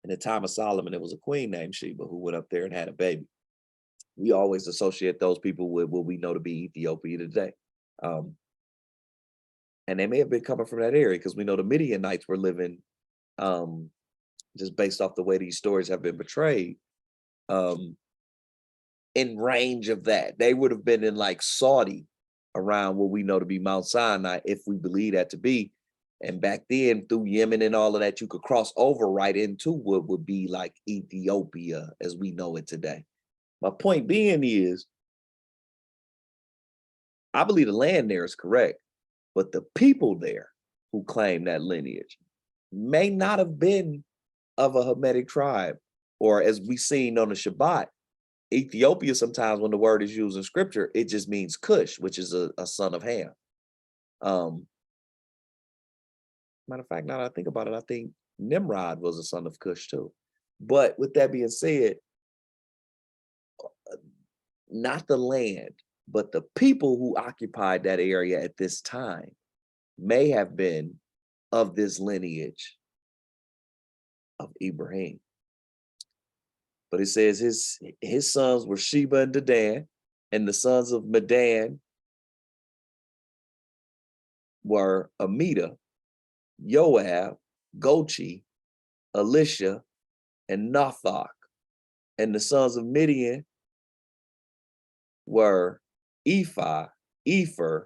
in the time of Solomon, there was a queen named Sheba who went up there and had a baby. We always associate those people with what we know to be Ethiopia today. And they may have been coming from that area because we know the Midianites were living, just based off the way these stories have been portrayed, in range of that. They would have been in like Saudi, around what we know to be Mount Sinai, if we believe that to be. And back then, through Yemen and all of that, you could cross over right into what would be like Ethiopia as we know it today. My point being is, I believe the land there is correct, but the people there who claim that lineage may not have been of a Hamitic tribe, or as we seen on the Shabbat, Ethiopia, sometimes when the word is used in scripture, it just means Cush, which is a son of Ham. Matter of fact, now that I think about it, I think Nimrod was a son of Cush too. But with that being said, not the land, but the people who occupied that area at this time may have been of this lineage of Ibrahim. But it says his sons were Sheba and Dedan, and the sons of Medan were Amida, Joab, Gochi, Elisha, and Nathach. And the sons of Midian were Ephah, Epher,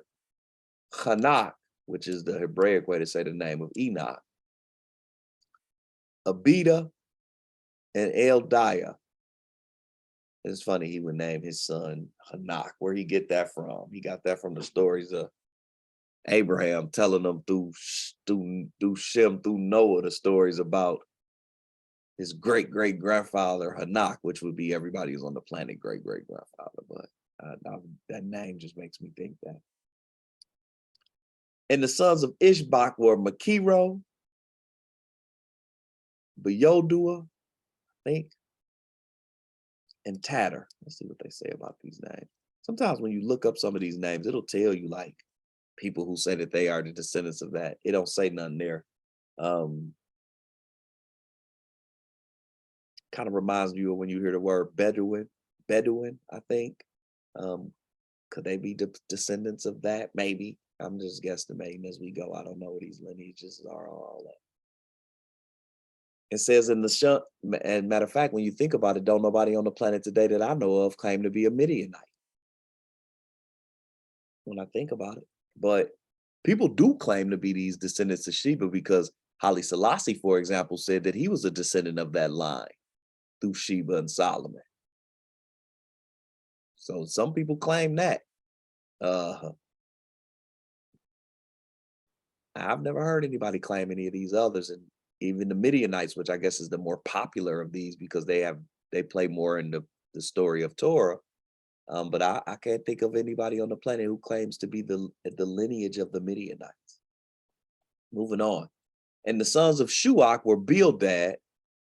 Hanak, which is the Hebraic way to say the name of Enoch, Abida, and Eldiah. It's funny he would name his son Hanak. Where he get that from? He got that from the stories of Abraham telling them through Shem, through Noah, the stories about his great-great-grandfather Hanak, which would be everybody who's on the planet great-great-grandfather. But that name just makes me think that. And the sons of Ishbak were Makiro, Beodua, I think, and Tatter. Let's see what they say about these names. Sometimes when you look up some of these names, it'll tell you like people who say that they are the descendants of that. It don't say nothing there. Kind of reminds you of when you hear the word Bedouin, I think. Could they be descendants of that? Maybe. I'm just guesstimating as we go. I don't know what these lineages are, all that. It says in the and matter of fact, when you think about it, don't nobody on the planet today that I know of claim to be a Midianite. When I think about it, but people do claim to be these descendants of Sheba because Haile Selassie, for example, said that he was a descendant of that line through Sheba and Solomon. So some people claim that. I've never heard anybody claim any of these others, and even the Midianites, which I guess is the more popular of these because they play more in the story of Torah. But I can't think of anybody on the planet who claims to be the lineage of the Midianites. Moving on. And the sons of Shuach were Bildad,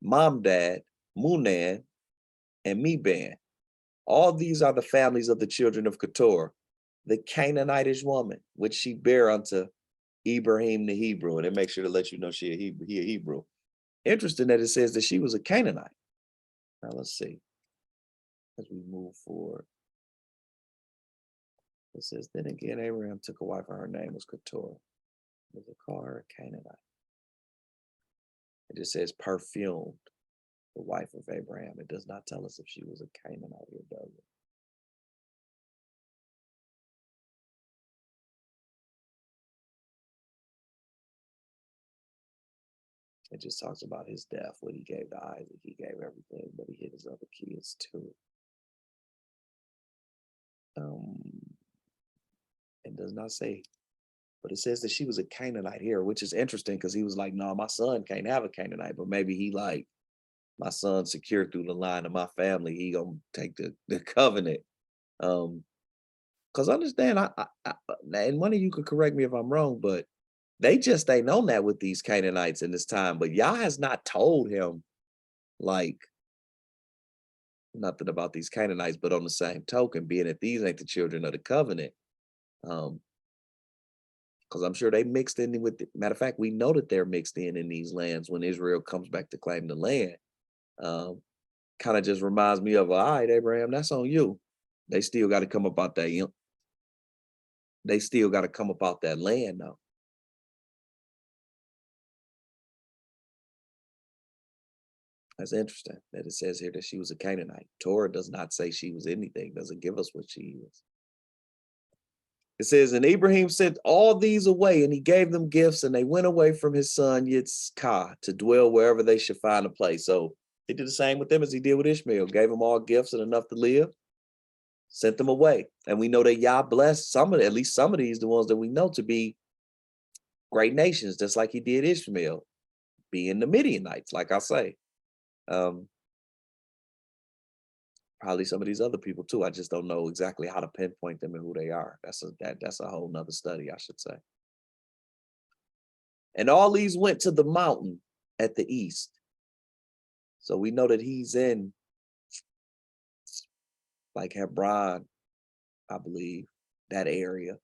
Mamdad, Munan, and Meban. All these are the families of the children of Keturah, the Canaanitish woman, which she bare unto Ibrahim the Hebrew. And it makes sure to let you know he a Hebrew. Interesting that it says that she was a Canaanite. Now let's see. As we move forward. It says, then again, Abraham took a wife, and her name was Keturah. Was it called her a Canaanite? It just says perfumed, the wife of Abraham. It does not tell us if she was a Canaanite or does it? It just talks about his death, what he gave to Isaac. He gave everything, but he hid his other kids too. It does not say, but it says that she was a Canaanite here, which is interesting because he was like, no, my son can't have a Canaanite, but maybe he like, my son secured through the line of my family, he gonna take the covenant. Because understand, and one of you could correct me if I'm wrong, but they just ain't known that with these Canaanites in this time. But Yah has not told him like nothing about these Canaanites, but on the same token, being that these ain't the children of the covenant, because I'm sure they mixed in with, matter of fact, we know that they're mixed in these lands when Israel comes back to claim the land. Kind of just reminds me of, all right, Abraham, that's on you. They still got to come about that. They still got to come about that land though. That's interesting that it says here that she was a Canaanite. Torah does not say she was anything, doesn't give us what she is. It says, and Abraham sent all these away, and he gave them gifts, and they went away from his son Yitzchak to dwell wherever they should find a place. So he did the same with them as he did with Ishmael, gave them all gifts and enough to live. sent them away. And we know that Yah blessed at least some of these, the ones that we know to be great nations, just like he did Ishmael, being the Midianites, like I say. Probably some of these other people too. I just don't know exactly how to pinpoint them and who they are. That's a whole nother study, I should say. And all these went to the mountain at the east. So we know that he's in like Hebron, I believe, that area.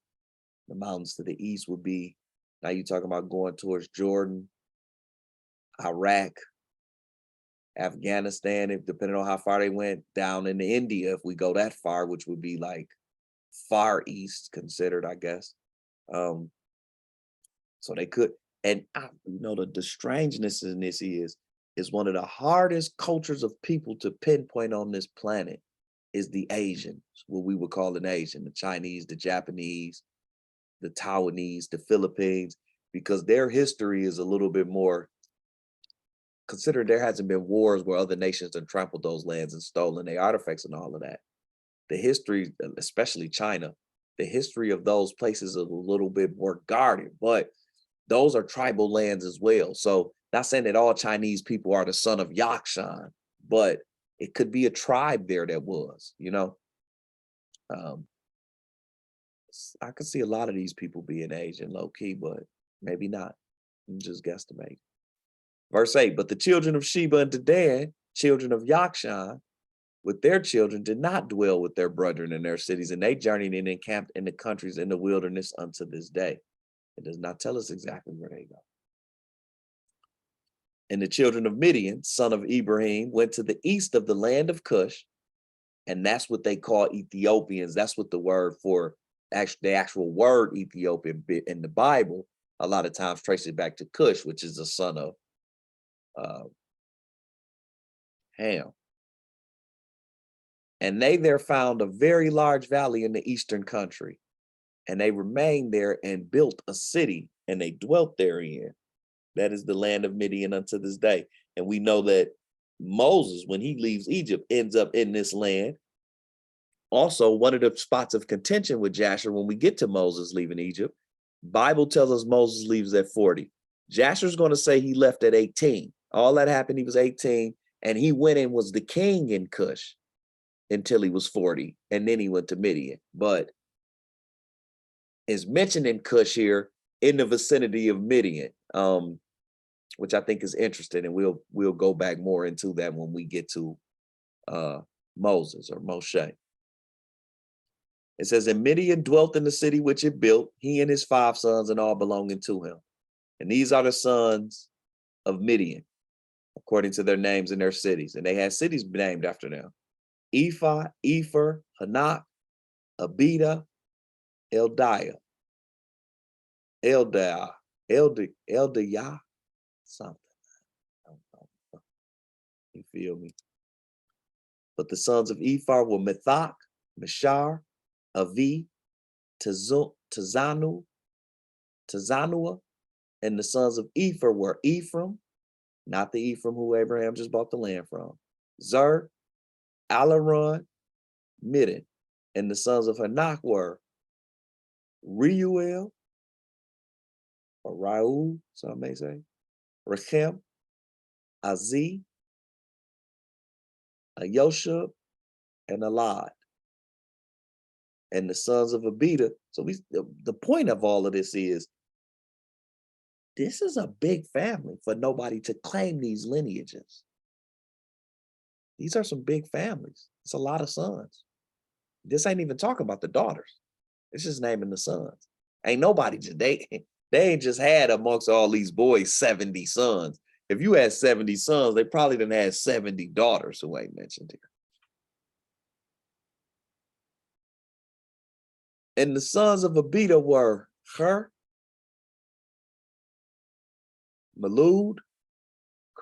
The mountains to the east would be, now you're talking about going towards Jordan, Iraq, Afghanistan, if depending on how far they went, down into India, if we go that far, which would be like far east considered, I guess. So they could, and the strangeness in this is one of the hardest cultures of people to pinpoint on this planet is the Asians, what we would call an Asian, the Chinese, the Japanese, the Taiwanese, the Philippines, because their history is a little bit more, considering there hasn't been wars where other nations have trampled those lands and stolen their artifacts and all of that. The history, especially China, the history of those places is a little bit more guarded, but those are tribal lands as well. So not saying that all Chinese people are the son of Yakshan, but it could be a tribe there that was, I could see a lot of these people being Asian low key, but maybe not. I'm just guesstimating. Verse 8, but the children of Sheba and Dedan, children of Yakshan, with their children did not dwell with their brethren in their cities, and they journeyed and encamped in the countries in the wilderness unto this day. It does not tell us exactly where they go. And the children of Midian, son of Ibrahim, went to the east of the land of Cush, and that's what they call Ethiopians. That's what the word for the actual word Ethiopian in the Bible a lot of times traces back to Cush, which is the son of Ham. And they there found a very large valley in the eastern country, and they remained there and built a city, and they dwelt therein. That is the land of Midian unto this day. And we know that Moses, when he leaves Egypt, ends up in this land. Also, one of the spots of contention with Jasher, when we get to Moses leaving Egypt, Bible tells us Moses leaves at 40. Jasher's going to say he left at 18. All that happened, he was 18, and he went and was the king in Cush until he was 40, and then he went to Midian. But is mentioned in Cush here in the vicinity of Midian, which I think is interesting, and we'll go back more into that when we get to Moses or Moshe. It says, and Midian dwelt in the city which it built, he and his 5 sons and all belonging to him. And these are the sons of Midian, according to their names and their cities. And they had cities named after them: Ephah, Epher, Hanak, Abida, Eldiah, Eldayah, something. You feel me? But the sons of Ephah were Mithach, Mishar, Avi, Tazanua, and the sons of Epher were Ephraim, not the Ephraim who Abraham just bought the land from, Zer, Alaron, Midian, and the sons of Hanak were Reuel, or Raul, some may say, Rechem, Azi, Ayoshub, and Alad. And the sons of Abida. So the point of all of this is a big family for nobody to claim these lineages. These are some big families. It's a lot of sons. This ain't even talking about the daughters. It's just naming the sons. Ain't nobody they ain't just had amongst all these boys 70 sons. If you had 70 sons, they probably didn't have 70 daughters who ain't mentioned here. And the sons of Abida were Hur, Malud,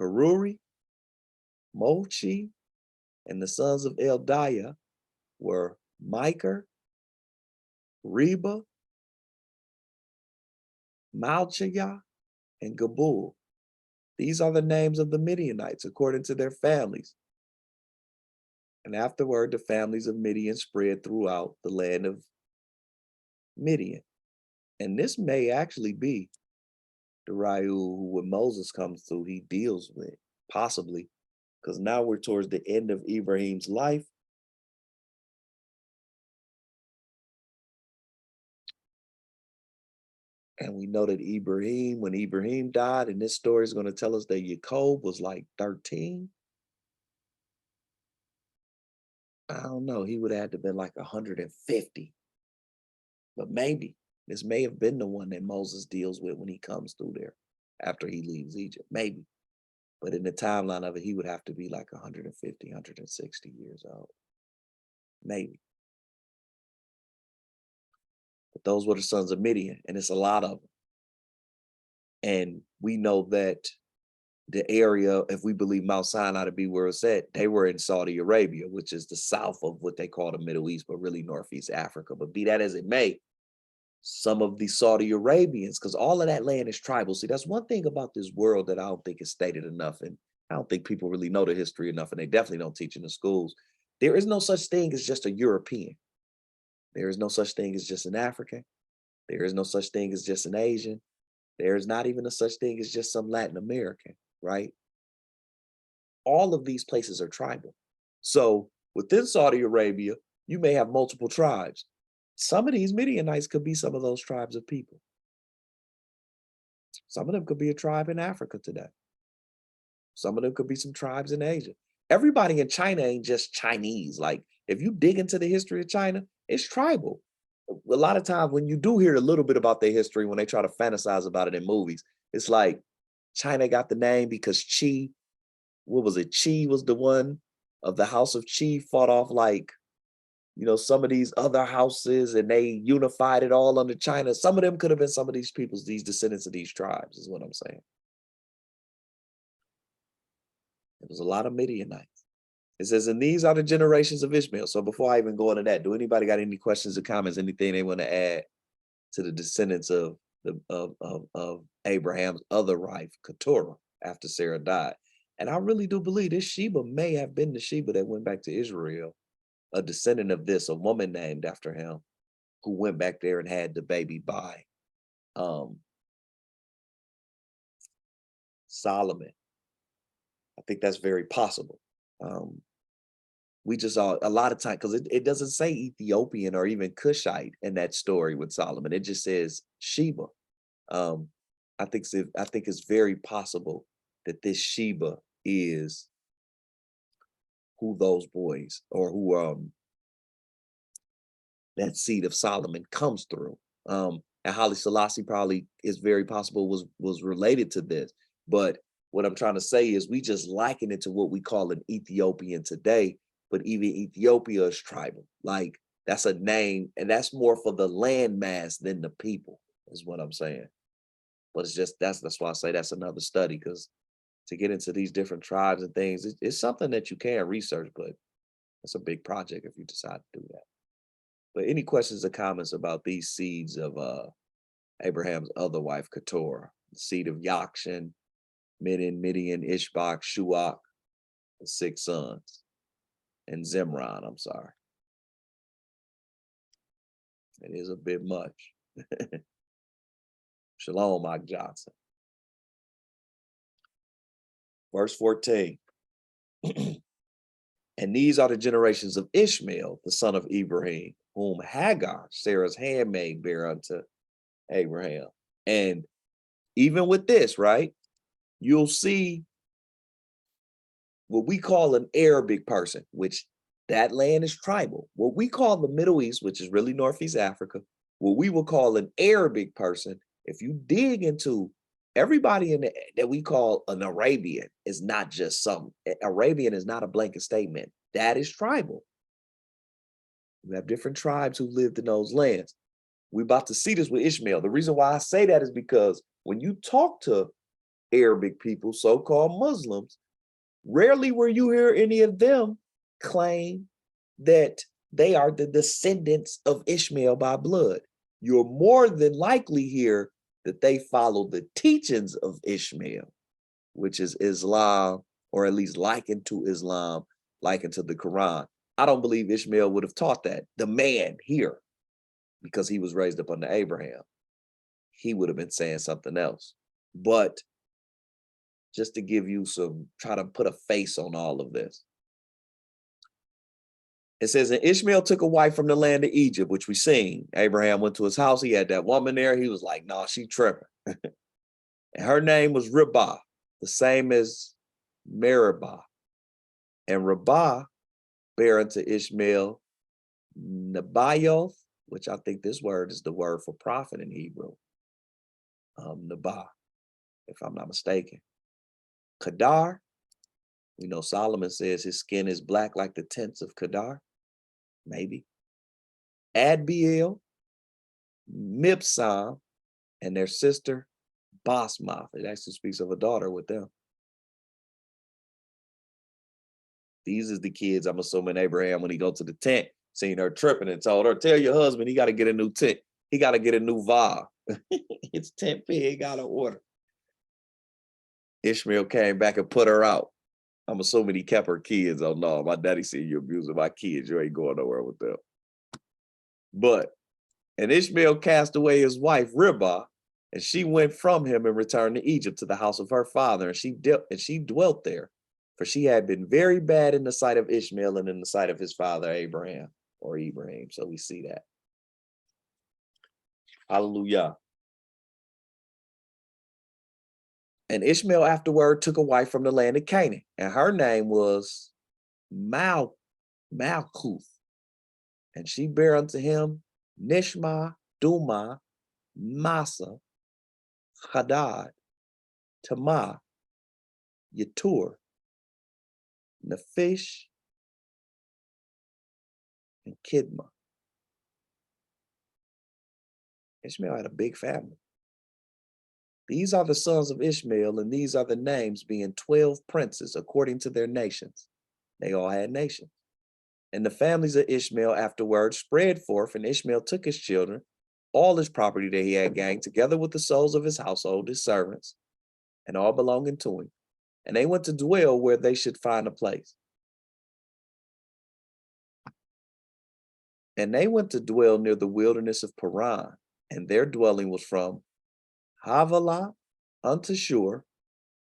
Karuri, Mochi, and the sons of Eldiah were Micah, Reba, Malchiah, and Gabul. These are the names of the Midianites according to their families. And afterward, the families of Midian spread throughout the land of Midian. And this may actually be the Ryu who, when Moses comes through, he deals with, possibly, because now we're towards the end of Ibrahim's life. And we know that Ibrahim, when Ibrahim died, and this story is going to tell us that Jacob was like 13. I don't know. He would have had to been like 150. But maybe this may have been the one that Moses deals with when he comes through there after he leaves Egypt. Maybe. But in the timeline of it, he would have to be like 150, 160 years old. Maybe. But those were the sons of Midian, and it's a lot of them. And we know that the area, if we believe Mount Sinai to be where it's at, they were in Saudi Arabia, which is the south of what they call the Middle East, but really Northeast Africa. But be that as it may, some of the Saudi Arabians, because all of that land is tribal. See, that's one thing about this world that I don't think is stated enough. And I don't think people really know the history enough, and they definitely don't teach in the schools. There is no such thing as just a European. There is no such thing as just an African. There is no such thing as just an Asian. There is not even a such thing as just some Latin American, right? All of these places are tribal. So within Saudi Arabia, you may have multiple tribes. Some of these Midianites could be some of those tribes of people. Some of them could be a tribe in Africa today. Some of them could be some tribes in Asia. Everybody in China ain't just Chinese. Like, if you dig into the history of China, it's tribal. A lot of times when you do hear a little bit about their history, when they try to fantasize about it in movies, it's like China got the name because Qi, what was it? Qi was the one of the house of Qi fought off like, you know, some of these other houses, and they unified it all under China. Some of them could have been some of these people's, these descendants of these tribes, is what I'm saying. It was a lot of Midianites. It says, and these are the generations of Ishmael. So before I even go into that, do anybody got any questions or comments, anything they want to add to the descendants of Abraham's other wife, Keturah, after Sarah died? And I really do believe this Sheba may have been the Sheba that went back to Israel, a descendant of this, a woman named after him, who went back there and had the baby by Solomon. I think that's very possible. We just saw a lot of time, because it doesn't say Ethiopian or even Cushite in that story with Solomon. It just says Sheba. I think it's very possible that this Sheba is who those boys, or who that seed of Solomon comes through. And Haile Selassie probably is very possible was related to this. But what I'm trying to say is we just liken it to what we call an Ethiopian today, but even Ethiopia is tribal. Like, that's a name, and that's more for the landmass than the people, is what I'm saying. But it's just, that's why I say that's another study, because to get into these different tribes and things, it's something that you can research, but it's a big project if you decide to do that. But any questions or comments about these seeds of Abraham's other wife, Keturah, the seed of Yakshan, Midian, Ishbak, Shuach, the 6 sons, and Zimran, I'm sorry. It is a bit much. Shalom, Mike Johnson. Verse 14. And these are the generations of Ishmael, the son of Ibrahim, whom Hagar, Sarah's handmaid, bare unto Abraham. And even with this, right, you'll see what we call an Arabic person, which that land is tribal. What we call the Middle East, which is really Northeast Africa, what we will call an Arabic person, if you dig into everybody that we call an Arabian, is not just some. Arabian is not a blanket statement. That is tribal. We have different tribes who lived in those lands. We're about to see this with Ishmael. The reason why I say that is because when you talk to Arabic people, so-called Muslims, rarely will you hear any of them claim that they are the descendants of Ishmael by blood. You'll more than likely hear that they follow the teachings of Ishmael, which is Islam, or at least likened to Islam, likened to the Quran. I don't believe Ishmael would have taught that. The man here, because he was raised up under Abraham, he would have been saying something else. But just to give you some, try to put a face on all of this. It says, and Ishmael took a wife from the land of Egypt, which we seen. Abraham went to his house. He had that woman there. He was like, no, she tripping. And her name was Ribah, the same as Meribah. And Ribah bare unto Ishmael Nebaioth, which I think this word is the word for prophet in Hebrew. Nebah, if I'm not mistaken. Kedar, we know Solomon says his skin is black like the tents of Kedar. Maybe. Adbeel, Mibsam, and their sister Basmath. It actually speaks of a daughter with them. These is the kids, I'm assuming Abraham, when he go to the tent, seen her tripping and told her, tell your husband he got to get a new tent. He got to get a new vial. His tent pig got to order. Ishmael came back and put her out. I'm assuming he kept her kids. Oh no, my daddy seen you abusing my kids. You ain't going nowhere with them. But, and Ishmael cast away his wife, Ribah, and she went from him and returned to Egypt to the house of her father. And she dwelt there, for she had been very bad in the sight of Ishmael and in the sight of his father, Abraham, or Ibrahim. So we see that. Hallelujah. And Ishmael afterward took a wife from the land of Canaan, and her name was Malkuth. And she bare unto him Nishma, Duma, Massa, Hadad, Tamar, Yetur, Nephish, and Kidma. Ishmael had a big family. These are the sons of Ishmael, and these are the names, being 12 princes according to their nations. They all had nations. And the families of Ishmael afterward spread forth, and Ishmael took his children, all his property that he had gained, together with the souls of his household, his servants, and all belonging to him. And they went to dwell where they should find a place. And they went to dwell near the wilderness of Paran, and their dwelling was from Havilah unto Shur,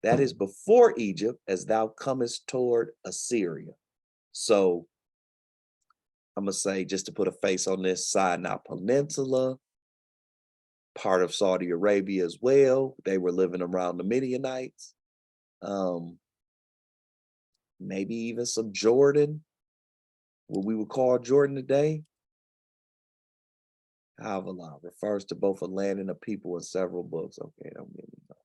that is before Egypt, as thou comest toward Assyria. So I'm going to say, just to put a face on this, Sinai Peninsula, part of Saudi Arabia as well. They were living around the Midianites. Maybe even some Jordan, what we would call Jordan today. Havilah refers to both a land and a people in several books. Okay, don't get me wrong.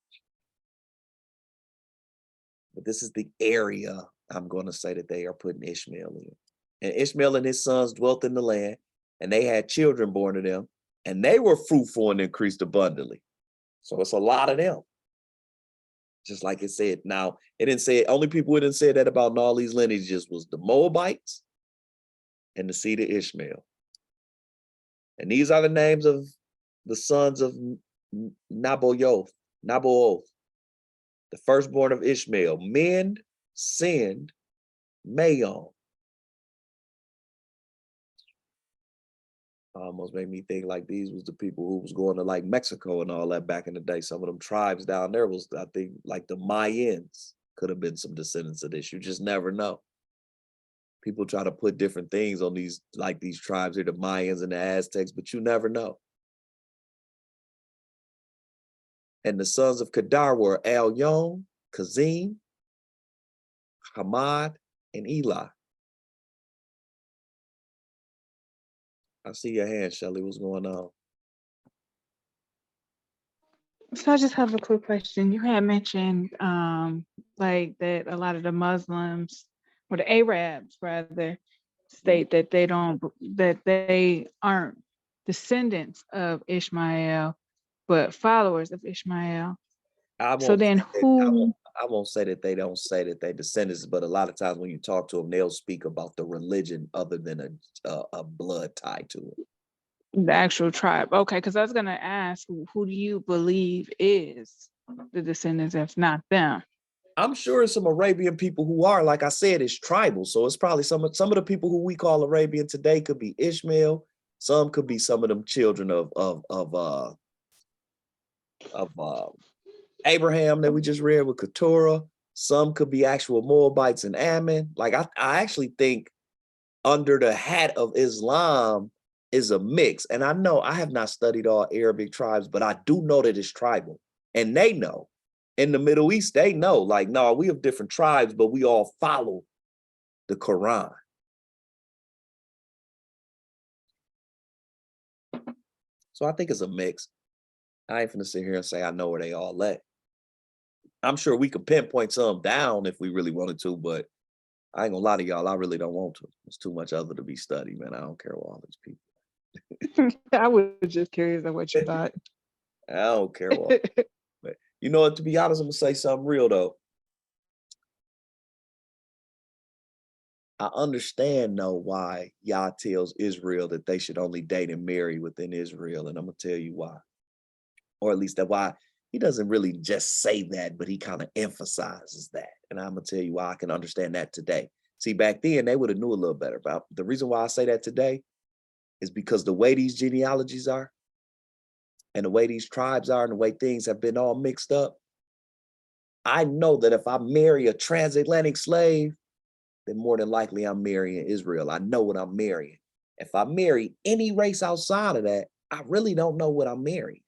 But this is the area I'm going to say that they are putting Ishmael in. And Ishmael and his sons dwelt in the land, and they had children born to them, and they were fruitful and increased abundantly. So it's a lot of them. Just like it said. Now, it didn't say, only people who didn't say that about in all these lineages was the Moabites and the seed of Ishmael. And these are the names of the sons of Naboioth, the firstborn of Ishmael: Mend, Send, Mayon. Almost made me think like these was the people who was going to like Mexico and all that back in the day. Some of them tribes down there was, I think, like the Mayans could have been some descendants of this. You just never know. People try to put different things on these, like these tribes here, the Mayans and the Aztecs, but you never know. And the sons of Kedar were Elyon, Kazim, Hamad, and Eli. I see your hand, Shelly. What's going on? So I just have a quick question. You had mentioned like that a lot of the Muslims, or the Arabs rather, state that they aren't descendants of Ishmael, but followers of Ishmael. So then who? I won't say that they don't say that they descendants, but a lot of times when you talk to them, they'll speak about the religion other than a blood tie to it. The actual tribe. Okay, because I was gonna ask, who do you believe is the descendants if not them? I'm sure some Arabian people who are, like I said, is tribal. So it's probably some of the people who we call Arabian today could be Ishmael. Some could be some of them children of Abraham that we just read with Keturah. Some could be actual Moabites and Ammon. Like I actually think under the hat of Islam is a mix. And I know I have not studied all Arabic tribes, but I do know that it's tribal. And they know. In the Middle East, they know, like, no, we have different tribes, but we all follow the Quran. So I think it's a mix. I ain't finna sit here and say I know where they all at. I'm sure we could pinpoint some down if we really wanted to, but I ain't gonna lie to y'all, I really don't want to. There's too much other to be studied, man. I don't care what all these people. I was just curious of what you thought. I don't care what. But you know what, to be honest, I'm gonna say something real though. I understand though why Yah tells Israel that they should only date and marry within Israel, and I'm gonna tell you why. Or at least that why he doesn't really just say that, but he kind of emphasizes that. And I'm gonna tell you why I can understand that today. See, back then they would have knew a little better. But the reason why I say that today is because the way these genealogies are, and the way these tribes are, and the way things have been all mixed up, I know that if I marry a transatlantic slave, then more than likely I'm marrying Israel. I know what I'm marrying. If I marry any race outside of that, I really don't know what I'm marrying.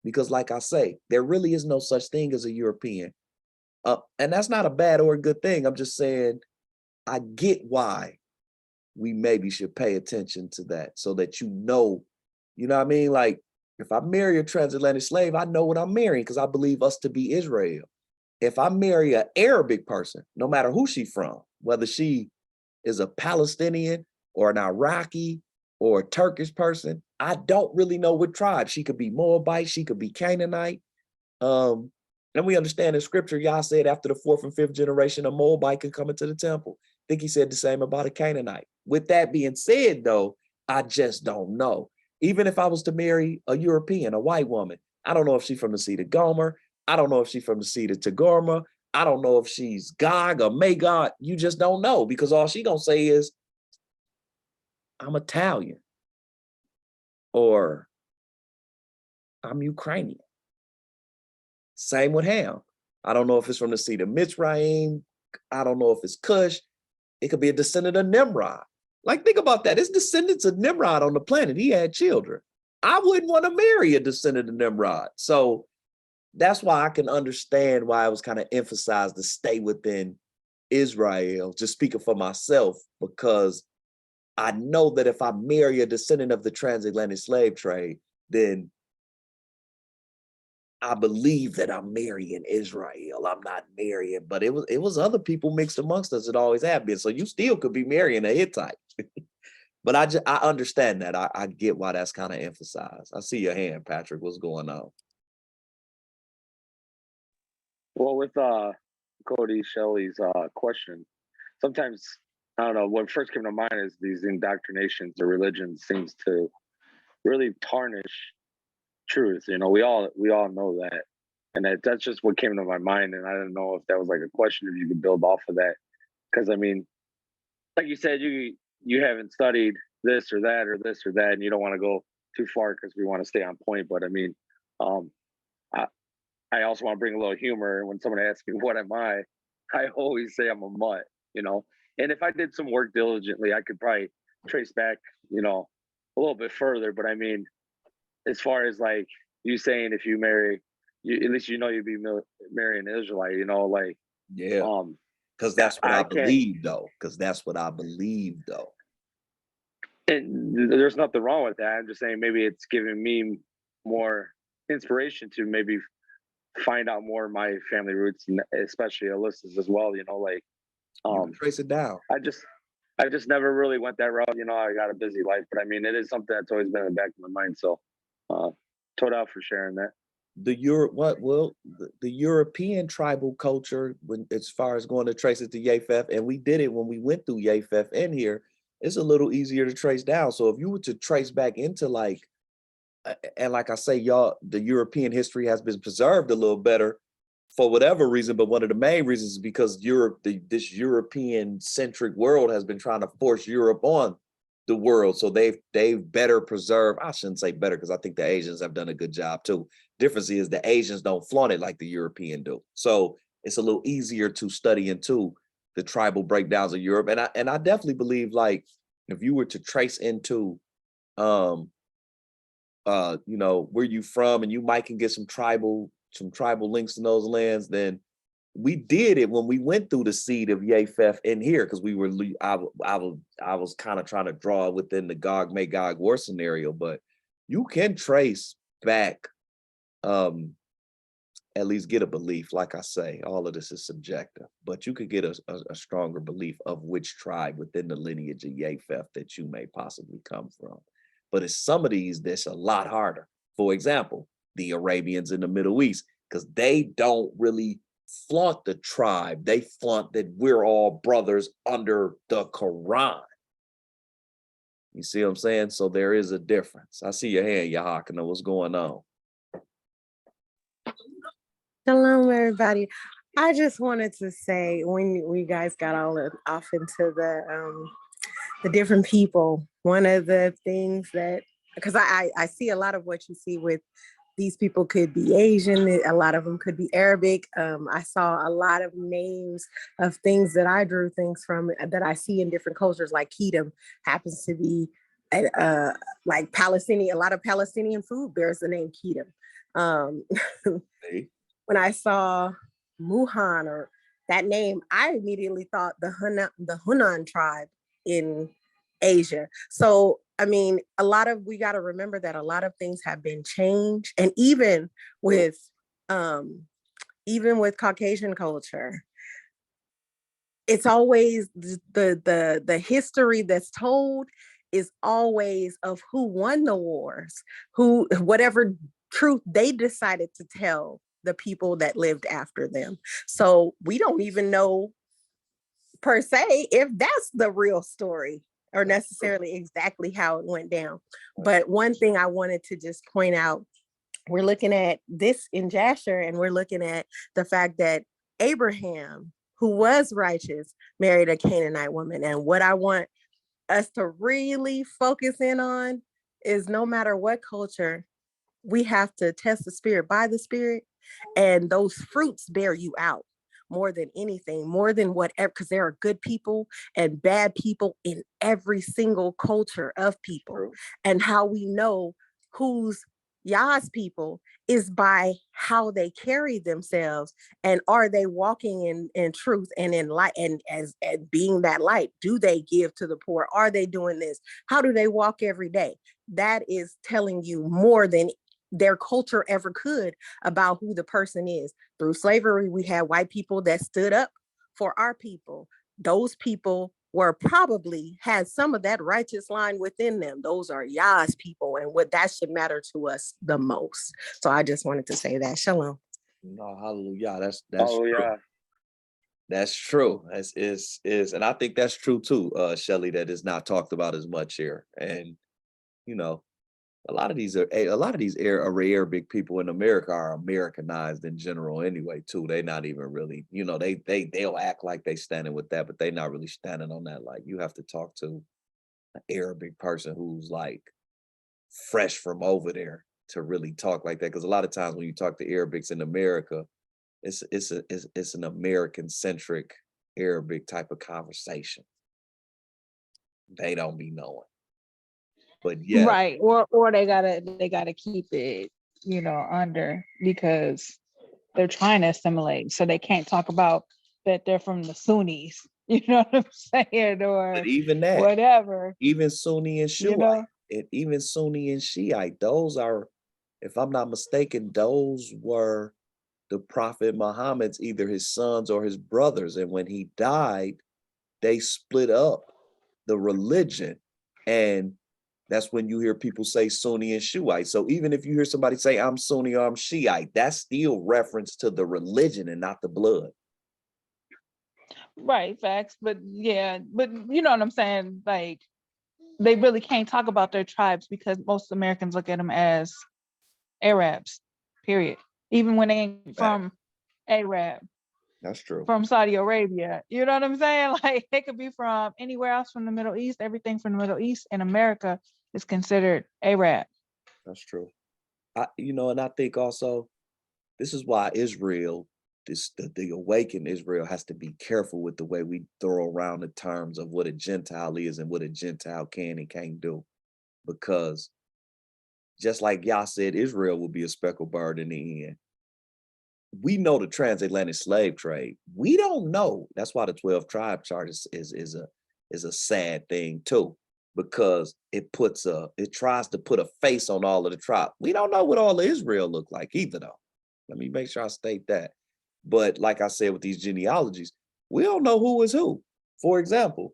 Because like I say, there really is no such thing as a European. And that's not a bad or a good thing. I'm just saying, I get why we maybe should pay attention to that so that you know what I mean? Like, if I marry a transatlantic slave, I know what I'm marrying because I believe us to be Israel. If I marry an Arabic person, no matter who she's from, whether she is a Palestinian or an Iraqi or a Turkish person, I don't really know what tribe. She could be Moabite, she could be Canaanite. And we understand in scripture, Yah said after the 4th and 5th generation, a Moabite can come into the temple. I think he said the same about a Canaanite. With that being said, though, I just don't know. Even if I was to marry a European, a white woman, I don't know if she's from the seed of Gomer. I don't know if she's from the seed of Togarmah. I don't know if she's Gog or Magog. You just don't know because all she gonna say is, I'm Italian or I'm Ukrainian. Same with Ham. I don't know if it's from the seed of Mitzrayim. I don't know if it's Cush. It could be a descendant of Nimrod. Like, think about that. It's descendants of Nimrod on the planet. He had children. I wouldn't want to marry a descendant of Nimrod. So that's why I can understand why I was kind of emphasized to stay within Israel, just speaking for myself, because I know that if I marry a descendant of the transatlantic slave trade, then I believe that I'm marrying Israel. I'm not marrying, but it was other people mixed amongst us. It always have been. So you still could be marrying a Hittite. But I understand that. I get why that's kind of emphasized. I see your hand, Patrick. What's going on? Well, with Cody Shelley's question, sometimes I don't know. What first came to mind is these indoctrinations or religion seems to really tarnish truth. You know, we all know that, and that's just what came to my mind. And I didn't know if that was like a question, if you could build off of that, because I mean, like you said, you haven't studied this or that or this or that, and you don't want to go too far because we want to stay on point. But I mean, I also want to bring a little humor. When someone asks me what am I always say I'm a mutt, you know. And if I did some work diligently, I could probably trace back, you know, a little bit further. But I mean, as far as like you saying, if you marry, at least you know you'd be marrying an Israelite, you know, like yeah, because that's what I believe, though. Because that's what I believe, though. And there's nothing wrong with that. I'm just saying maybe it's giving me more inspiration to maybe find out more of my family roots, and especially Alyssa's as well. You know, like you can trace it down. I just never really went that route. You know, I got a busy life, but I mean, it is something that's always been in the back of my mind. So, Toda for sharing that. The European tribal culture, when as far as going to trace it to Japheth, and we did it when we went through Japheth in here, it's a little easier to trace down. So if you were to trace back into like, and like I say, y'all, the European history has been preserved a little better. for whatever reason, but one of the main reasons is because Europe, this European-centric world has been trying to force Europe on the world. So they've better preserved, I shouldn't say better, because I think the Asians have done a good job too. Difference is the Asians don't flaunt it like the European do. So it's a little easier to study into the tribal breakdowns of Europe. And I definitely believe, like, if you were to trace into you know, where you from, and you might can get some tribal links in those lands, then we did it when we went through the seed of Japheth in here, because we were I was kind of trying to draw within the Gog Magog war scenario, but you can trace back, at least get a belief. Like I say, all of this is subjective, but you could get a stronger belief of which tribe within the lineage of Japheth that you may possibly come from. But it's some of these that's a lot harder. For example, the Arabians in the Middle East, because they don't really flaunt the tribe. They flaunt that we're all brothers under the Quran. You see what I'm saying? So there is a difference. I see your hand, Yahakana. What's going on? Shalom, everybody. I just wanted to say, when we guys got off into the different people, one of the things that, because I see a lot of what you see with these people could be Asian, a lot of them could be Arabic. I saw a lot of names of things that I drew things from that I see in different cultures, like Kedem happens to be like Palestinian, a lot of Palestinian food bears the name Kedem. Hey. When I saw Muhan or that name, I immediately thought the Hunan tribe in Asia. So, I mean, we got to remember that a lot of things have been changed. And even with Caucasian culture, it's always the history that's told is always of who won the wars, whatever truth they decided to tell the people that lived after them. So we don't even know per se if that's the real story or necessarily exactly how it went down. But one thing I wanted to just point out, we're looking at this in Jasher, and we're looking at the fact that Abraham, who was righteous, married a Canaanite woman. And what I want us to really focus in on is, no matter what culture, we have to test the spirit by the spirit, and those fruits bear you out more than anything, more than whatever, because there are good people and bad people in every single culture of people. And how we know who's Yah's people is by how they carry themselves, and are they walking in truth and in light, and as being that light. Do they give to the poor? Are they doing this? How do they walk every day? That is telling you more than their culture ever could about who the person is. Through slavery, we had white people that stood up for our people. Those people were probably had some of that righteous line within them. Those are Yah's people, and what that should matter to us the most. So I just wanted to say that. Shalom. No, hallelujah. That's Oh true. yeah. That's true. And I think that's true too, Shelly, that is not talked about as much here. And you know, a lot of these Arabic people in America are Americanized in general anyway too. They're not even really, you know, they'll act like they standing with that, but they're not really standing on that. Like, you have to talk to an Arabic person who's like fresh from over there to really talk like that. Because a lot of times when you talk to Arabics in America, it's an American centric Arabic type of conversation. They don't be knowing. But yeah, Right. Or they gotta keep it, under, because they're trying to assimilate. So they can't talk about that they're from the Sunnis, you know what I'm saying? Or but even that, whatever, even Sunni and you Shiite, know? and even Sunni and Shiite, those are, if I'm not mistaken, those were the Prophet Muhammad's either his sons or his brothers. And when he died, they split up the religion. And that's when you hear people say Sunni and Shiite. So even if you hear somebody say I'm Sunni or I'm Shiite, that's still reference to the religion and not the blood. Right, facts. But yeah, but you know what I'm saying? Like, they really can't talk about their tribes because most Americans look at them as Arabs, period. Even when they ain't from Arab That's true. from Saudi Arabia. You know what I'm saying? Like it could be from anywhere else from the Middle East. Everything from the Middle East in America is considered Arab. That's true. And I think also this is why Israel, the awakened Israel has to be careful with the way we throw around the terms of what a Gentile is and what a Gentile can and can't do. Because just like Yah said, Israel will be a speckled bird in the end. We know the transatlantic slave trade. We don't know. That's why the 12 tribe chart is a sad thing too, because it tries to put a face on all of the tribe. We don't know what all of Israel look like either, though. Let me make sure I state that. But like I said, with these genealogies, we don't know who is who. For example,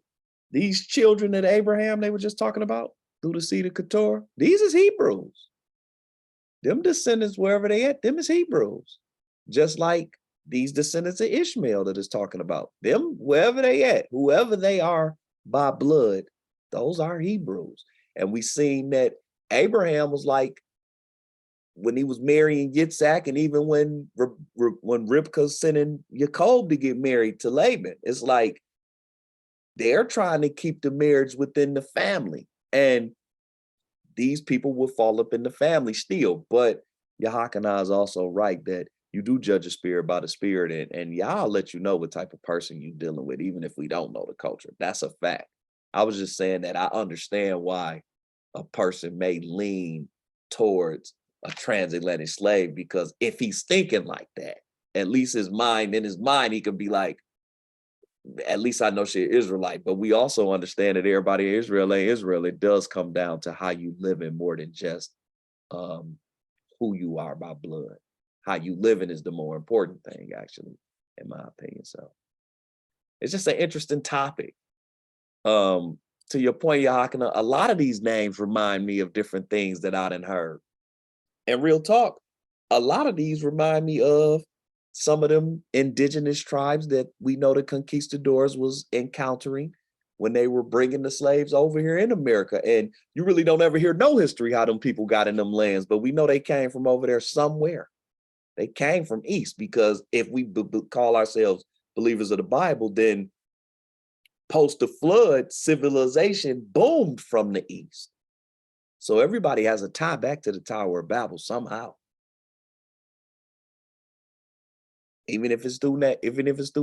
these children that Abraham they were just talking about through the seed of Keturah, these is Hebrews. Them descendants, wherever they at, them is Hebrews. Just like these descendants of Ishmael that is talking about. Them, wherever they at, whoever they are by blood, those are Hebrews. And we seen that Abraham was like, when he was marrying Yitzhak, and even when Rivka's sending Yaakov to get married to Laban, it's like they're trying to keep the marriage within the family. And these people will fall up in the family still. But Yahakanah is also right that you do judge a spirit by the spirit, and y'all let you know what type of person you're dealing with, even if we don't know the culture. That's a fact. I was just saying that I understand why a person may lean towards a transatlantic slave, because if he's thinking like that, at least in his mind, he could be like, at least I know she's Israelite. But we also understand that everybody in Israel ain't Israel. It does come down to how you live in more than just who you are by blood. How you living is the more important thing, actually, in my opinion. So it's just an interesting topic. To your point, Yahakana, a lot of these names remind me of different things that I done heard. And real talk, a lot of these remind me of some of them indigenous tribes that we know the conquistadors was encountering when they were bringing the slaves over here in America. And you really don't ever hear no history how them people got in them lands, but we know they came from over there somewhere. They came from east, because if we call ourselves believers of the Bible, then post the flood, civilization boomed from the east. So everybody has a tie back to the Tower of Babel somehow. Even if it's through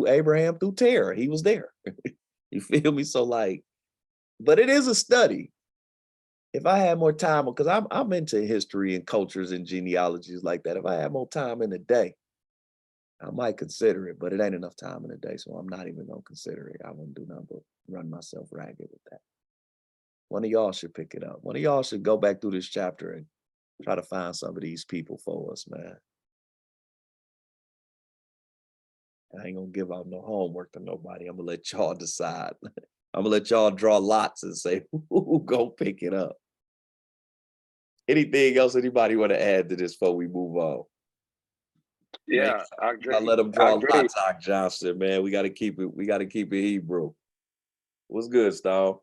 Abraham, through Terah, he was there. You feel me? So but it is a study. If I had more time, because I'm into history and cultures and genealogies like that. If I had more time in the day, I might consider it, but it ain't enough time in the day, so I'm not even gonna consider it. I wouldn't do nothing but run myself ragged with that. One of y'all should pick it up. One of y'all should go back through this chapter and try to find some of these people for us, man. I ain't gonna give out no homework to nobody. I'm gonna let y'all decide. I'm gonna let y'all draw lots and say who go pick it up. Anything else anybody want to add to this before we move on? Yeah, I agree. I let them draw lots, Doc Johnson, man. We gotta keep it Hebrew. What's good, Stone?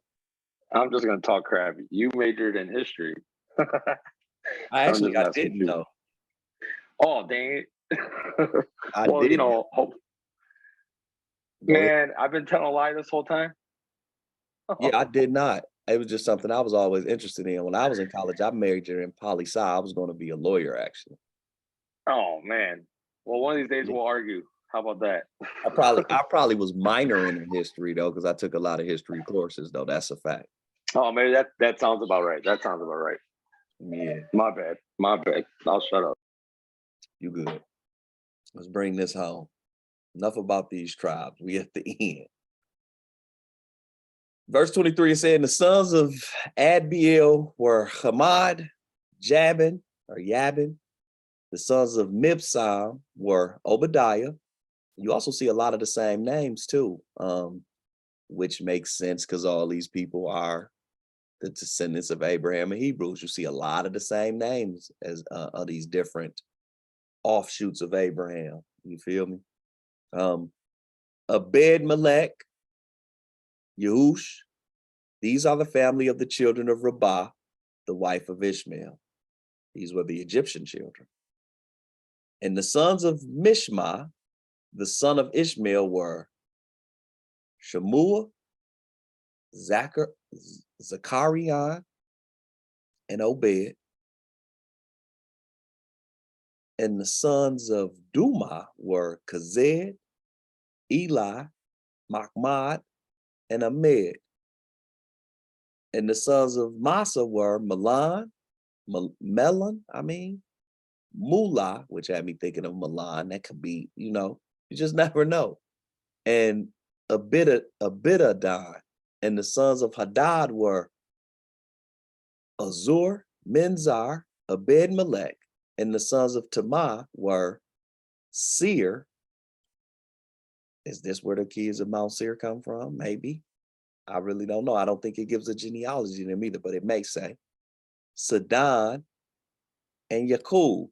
I'm just gonna talk crap. You majored in history. I didn't know. Oh, dang it. I did. Man, I've been telling a lie this whole time. Yeah, I did not. It was just something I was always interested in. When I was in college, I majored in poli-sci. I was going to be a lawyer, actually. Oh man. Well, one of these days we'll argue. How about that? I probably was minoring in history though, because I took a lot of history courses though. That's a fact. Oh, maybe that sounds about right. That sounds about right. Yeah. My bad. I'll shut up. You good. Let's bring this home. Enough about these tribes. We at the end. Verse 23 is saying the sons of Adbeel were Hamad, Jabin, or Yabin. The sons of Mibsam were Obadiah. You also see a lot of the same names too, which makes sense because all these people are the descendants of Abraham and Hebrews. You see a lot of the same names as of these different offshoots of Abraham. You feel me? Abed-Melech, Yehush. These are the family of the children of Rabbah, the wife of Ishmael. These were the Egyptian children. And the sons of Mishma the son of Ishmael were Shemuel, Zachariah, and Obed. And the sons of Duma were Kazed, Eli, Machmad, and Ahmed. And the sons of Massa were Melon, Mula, which had me thinking of Milan. That could be, you just never know. And Abidadan. And the sons of Hadad were Azur, Menzar, Abed-Melech. And the sons of Tamar were Seir. Is this where the kids of Mount Seir come from? Maybe. I really don't know. I don't think it gives a genealogy to them either, but it may say. Sidon and Yakul,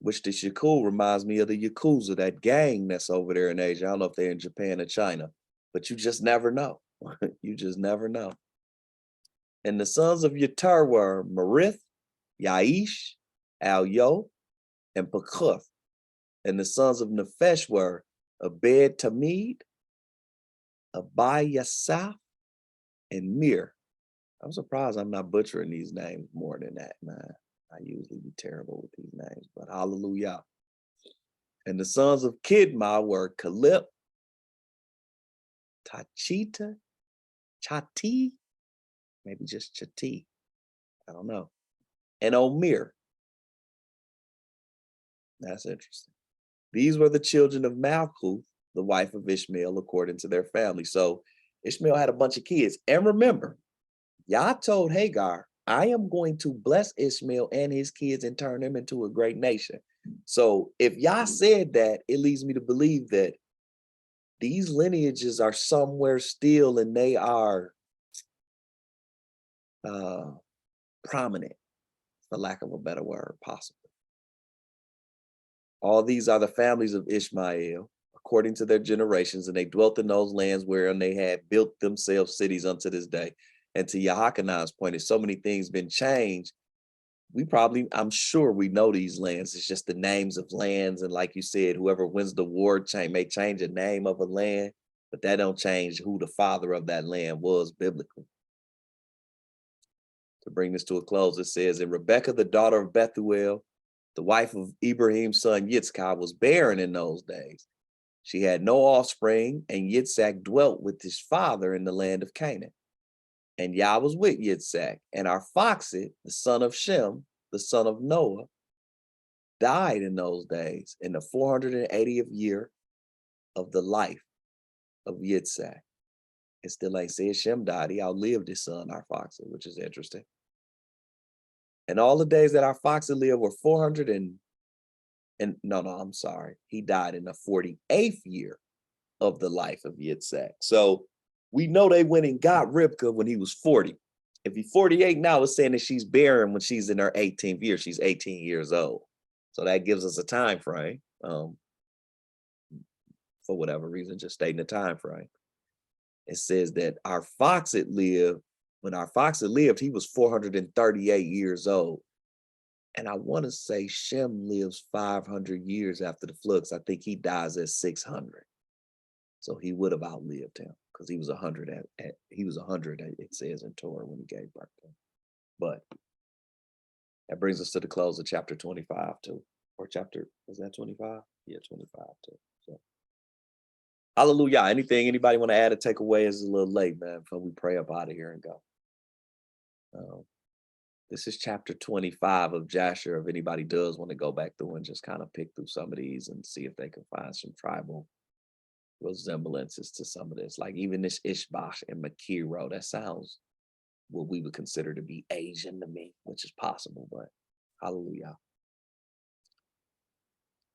which the Yakul reminds me of the Yakuza, that gang that's over there in Asia. I don't know if they're in Japan or China, but you just never know. You just never know. And the sons of Yeter were Marith, Yaish, Al-Yo, and Pekuth. And the sons of Nephesh were Abed Tamid, Abayasaph, and Mir. I'm surprised I'm not butchering these names more than that, man. I usually be terrible with these names, but hallelujah. And the sons of Kidma were Kalip, Tachita, Chati, maybe just Chati, I don't know, and Omir. That's interesting. These were the children of Malkuth, the wife of Ishmael, according to their family. So Ishmael had a bunch of kids. And remember, Yah told Hagar, I am going to bless Ishmael and his kids and turn them into a great nation. So if Yah said that, it leads me to believe that these lineages are somewhere still and they are prominent, for lack of a better word, possible. All these are the families of Ishmael, according to their generations, and they dwelt in those lands wherein they had built themselves cities unto this day. And to Yahakanan's point, if so many things been changed, I'm sure we know these lands. It's just the names of lands. And like you said, whoever wins the war may change the name of a land, but that don't change who the father of that land was biblically. To bring this to a close, it says, and Rebekah, the daughter of Bethuel, the wife of Ibrahim's son Yitzchak, was barren in those days. She had no offspring, and Yitzchak dwelt with his father in the land of Canaan. And Yah was with Yitzchak, and Arphaxad, the son of Shem, the son of Noah, died in those days in the 480th year of the life of Yitzchak. It still ain't said Shem died. He outlived his son Arphaxad, which is interesting. And all the days that Arphaxad lived were 400 I'm sorry. He died in the 48th year of the life of Yitzchak. So we know they went and got Rivka when he was 40. If he's 48 now, it's saying that she's barren when she's in her 18th year. She's 18 years old. So that gives us a time frame. For whatever reason, just stating the time frame. It says that Arphaxad lived, when Arphaxad lived, he was 438 years old. And I want to say Shem lives 500 years after the flood, because I think he dies at 600. So he would have outlived him, because he was 100 it says in Torah when he gave birth to him. But that brings us to the close of chapter 25 too. Or chapter, is that 25? Yeah, 25 too. So hallelujah. Anything anybody want to add or take away? Is a little late, man, before we pray up out of here and go. This is chapter 25 of Jasher. If anybody does want to go back through and just kind of pick through some of these and see if they can find some tribal resemblances to some of this. Like even this Ishbash and Makiro, that sounds what we would consider to be Asian to me, which is possible, but hallelujah.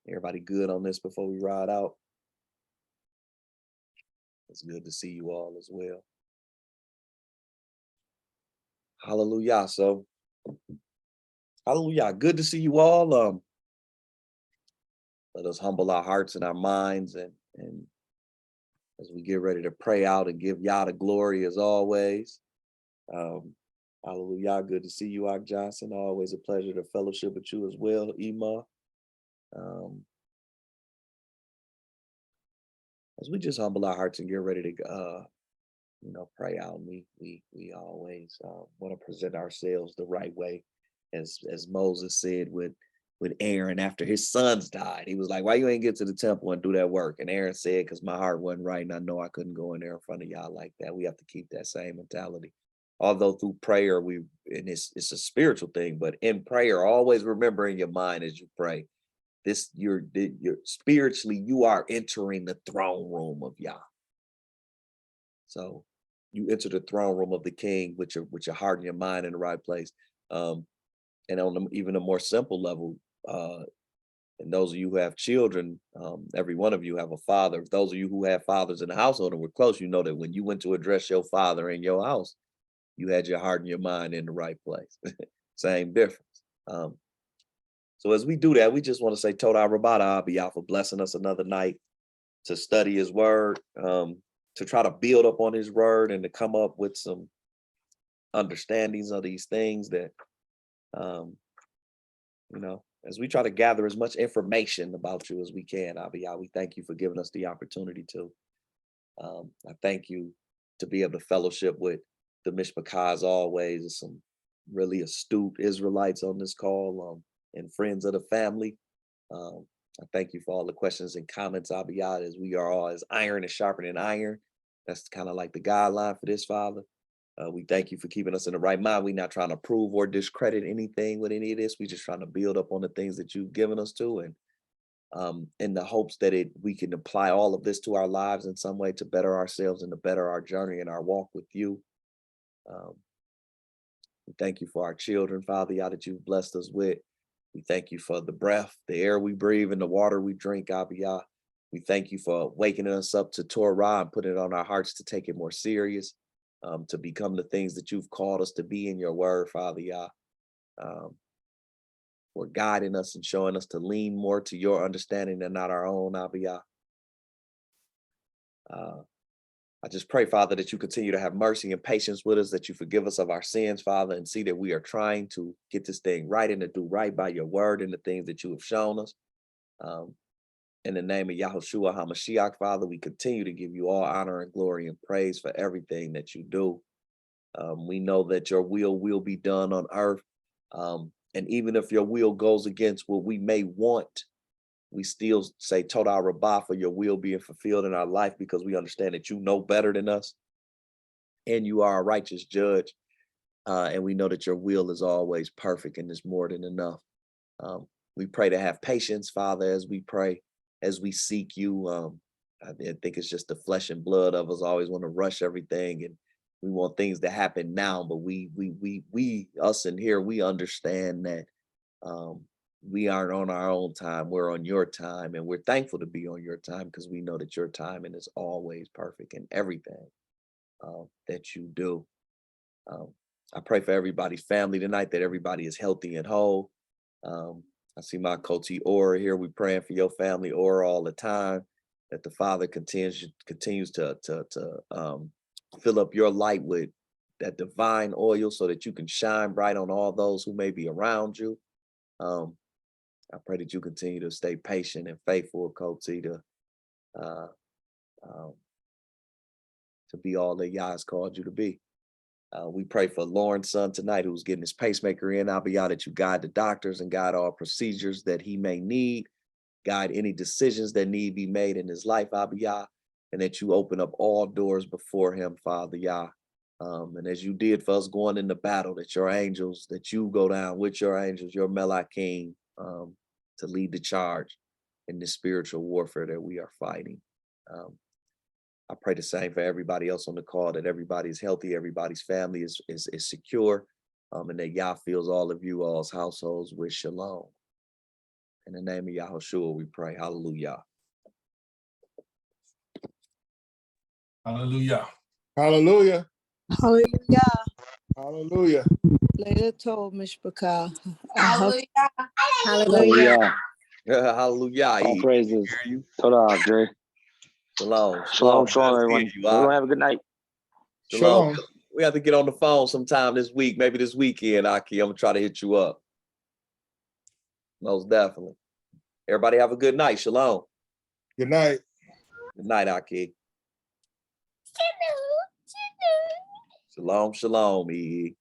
Everybody good on this before we ride out? It's good to see you all as well. Hallelujah. So, hallelujah. Good to see you all. Let us humble our hearts and our minds, and as we get ready to pray out and give Yah the glory as always. Hallelujah. Good to see you, Ak Johnson. Always a pleasure to fellowship with you as well, Ema. as we just humble our hearts and get ready to pray out, we always want to present ourselves the right way, as Moses said with Aaron after his sons died. He was like, "Why you ain't get to the temple and do that work?" And Aaron said, "Because my heart wasn't right, and I know I couldn't go in there in front of y'all like that." We have to keep that same mentality. Although through prayer, and it's a spiritual thing, but in prayer, always remember in your mind as you pray, you're spiritually, you are entering the throne room of Yah. So you enter the throne room of the King with your heart and your mind in the right place. And on even a more simple level, and those of you who have children, every one of you have a father. Those of you who have fathers in the household and were close, you know that when you went to address your father in your house, you had your heart and your mind in the right place. Same difference. So as we do that, we just want to say Toda Rabada Abiyah for blessing us another night to study his word, to try to build up on his word and to come up with some understandings of these things that, as we try to gather as much information about you as we can, Abiyah, we thank you for giving us the opportunity to. I thank you to be able to fellowship with the Mishpachah as always. There's some really astute Israelites on this call, and friends of the family. I thank you for all the questions and comments, Abiyah, as we are all as iron is sharpening iron. That's kind of like the guideline for this, Father. We thank you for keeping us in the right mind. We're not trying to prove or discredit anything with any of this. We're just trying to build up on the things that you've given us to, and in the hopes that we can apply all of this to our lives in some way to better ourselves and to better our journey and our walk with you. We thank you for our children, Father, Yah, that you've blessed us with. We thank you for the breath, the air we breathe, and the water we drink, Abiyah. We thank you for waking us up to Torah and putting it on our hearts to take it more serious, to become the things that you've called us to be in your word, Father, Yah. For guiding us and showing us to lean more to your understanding and not our own, Abiyah. I just pray, Father, that you continue to have mercy and patience with us, that you forgive us of our sins, Father, and see that we are trying to get this thing right and to do right by your word and the things that you have shown us. In the name of Yahushua HaMashiach, Father, we continue to give you all honor and glory and praise for everything that you do. We know that your will be done on earth. And even if your will goes against what we may want, we still say Toda Rabbah for your will being fulfilled in our life, because we understand that you know better than us and you are a righteous judge. And we know that your will is always perfect and is more than enough. We pray to have patience, Father, as we pray, as we seek you. I think it's just the flesh and blood of us always want to rush everything, and we want things to happen now. But we us in here, we understand that we aren't on our own time. We're on your time, and we're thankful to be on your time because we know that your timing is always perfect in everything that you do. I pray for everybody's family tonight, that everybody is healthy and whole. I see my Koti Aura here. We're praying for your family, Aura, all the time, that the Father continues to fill up your light with that divine oil so that you can shine bright on all those who may be around you. I pray that you continue to stay patient and faithful, Koti, to be all that Yah has called you to be. We pray for Lauren's son tonight, who's getting his pacemaker in. Abiyah, that you guide the doctors and guide all procedures that he may need, guide any decisions that need to be made in his life, Abiyah, and that you open up all doors before him, Father Yah. And as you did for us going into battle, that your angels, that you go down with your angels, your Melachim, to lead the charge in this spiritual warfare that we are fighting. I pray the same for everybody else on the call, that everybody is healthy, everybody's family is secure, and that Yah fills all of you all's households with shalom. In the name of Yahushua, we pray. Hallelujah. Hallelujah. Hallelujah. Hallelujah. Hallelujah. Later told Mishpachah. Hallelujah. Hallelujah. Hallelujah. All praises. Hear you. Toda, Dre. Shalom. Shalom, Good shalom, to hear everyone. you, Everyone have a good night. Shalom. Shalom. We have to get on the phone sometime this week, maybe this weekend, Aki. I'm gonna try to hit you up. Most definitely. Everybody have a good night. Shalom. Good night. Good night, Aki. Shalom, shalom, E.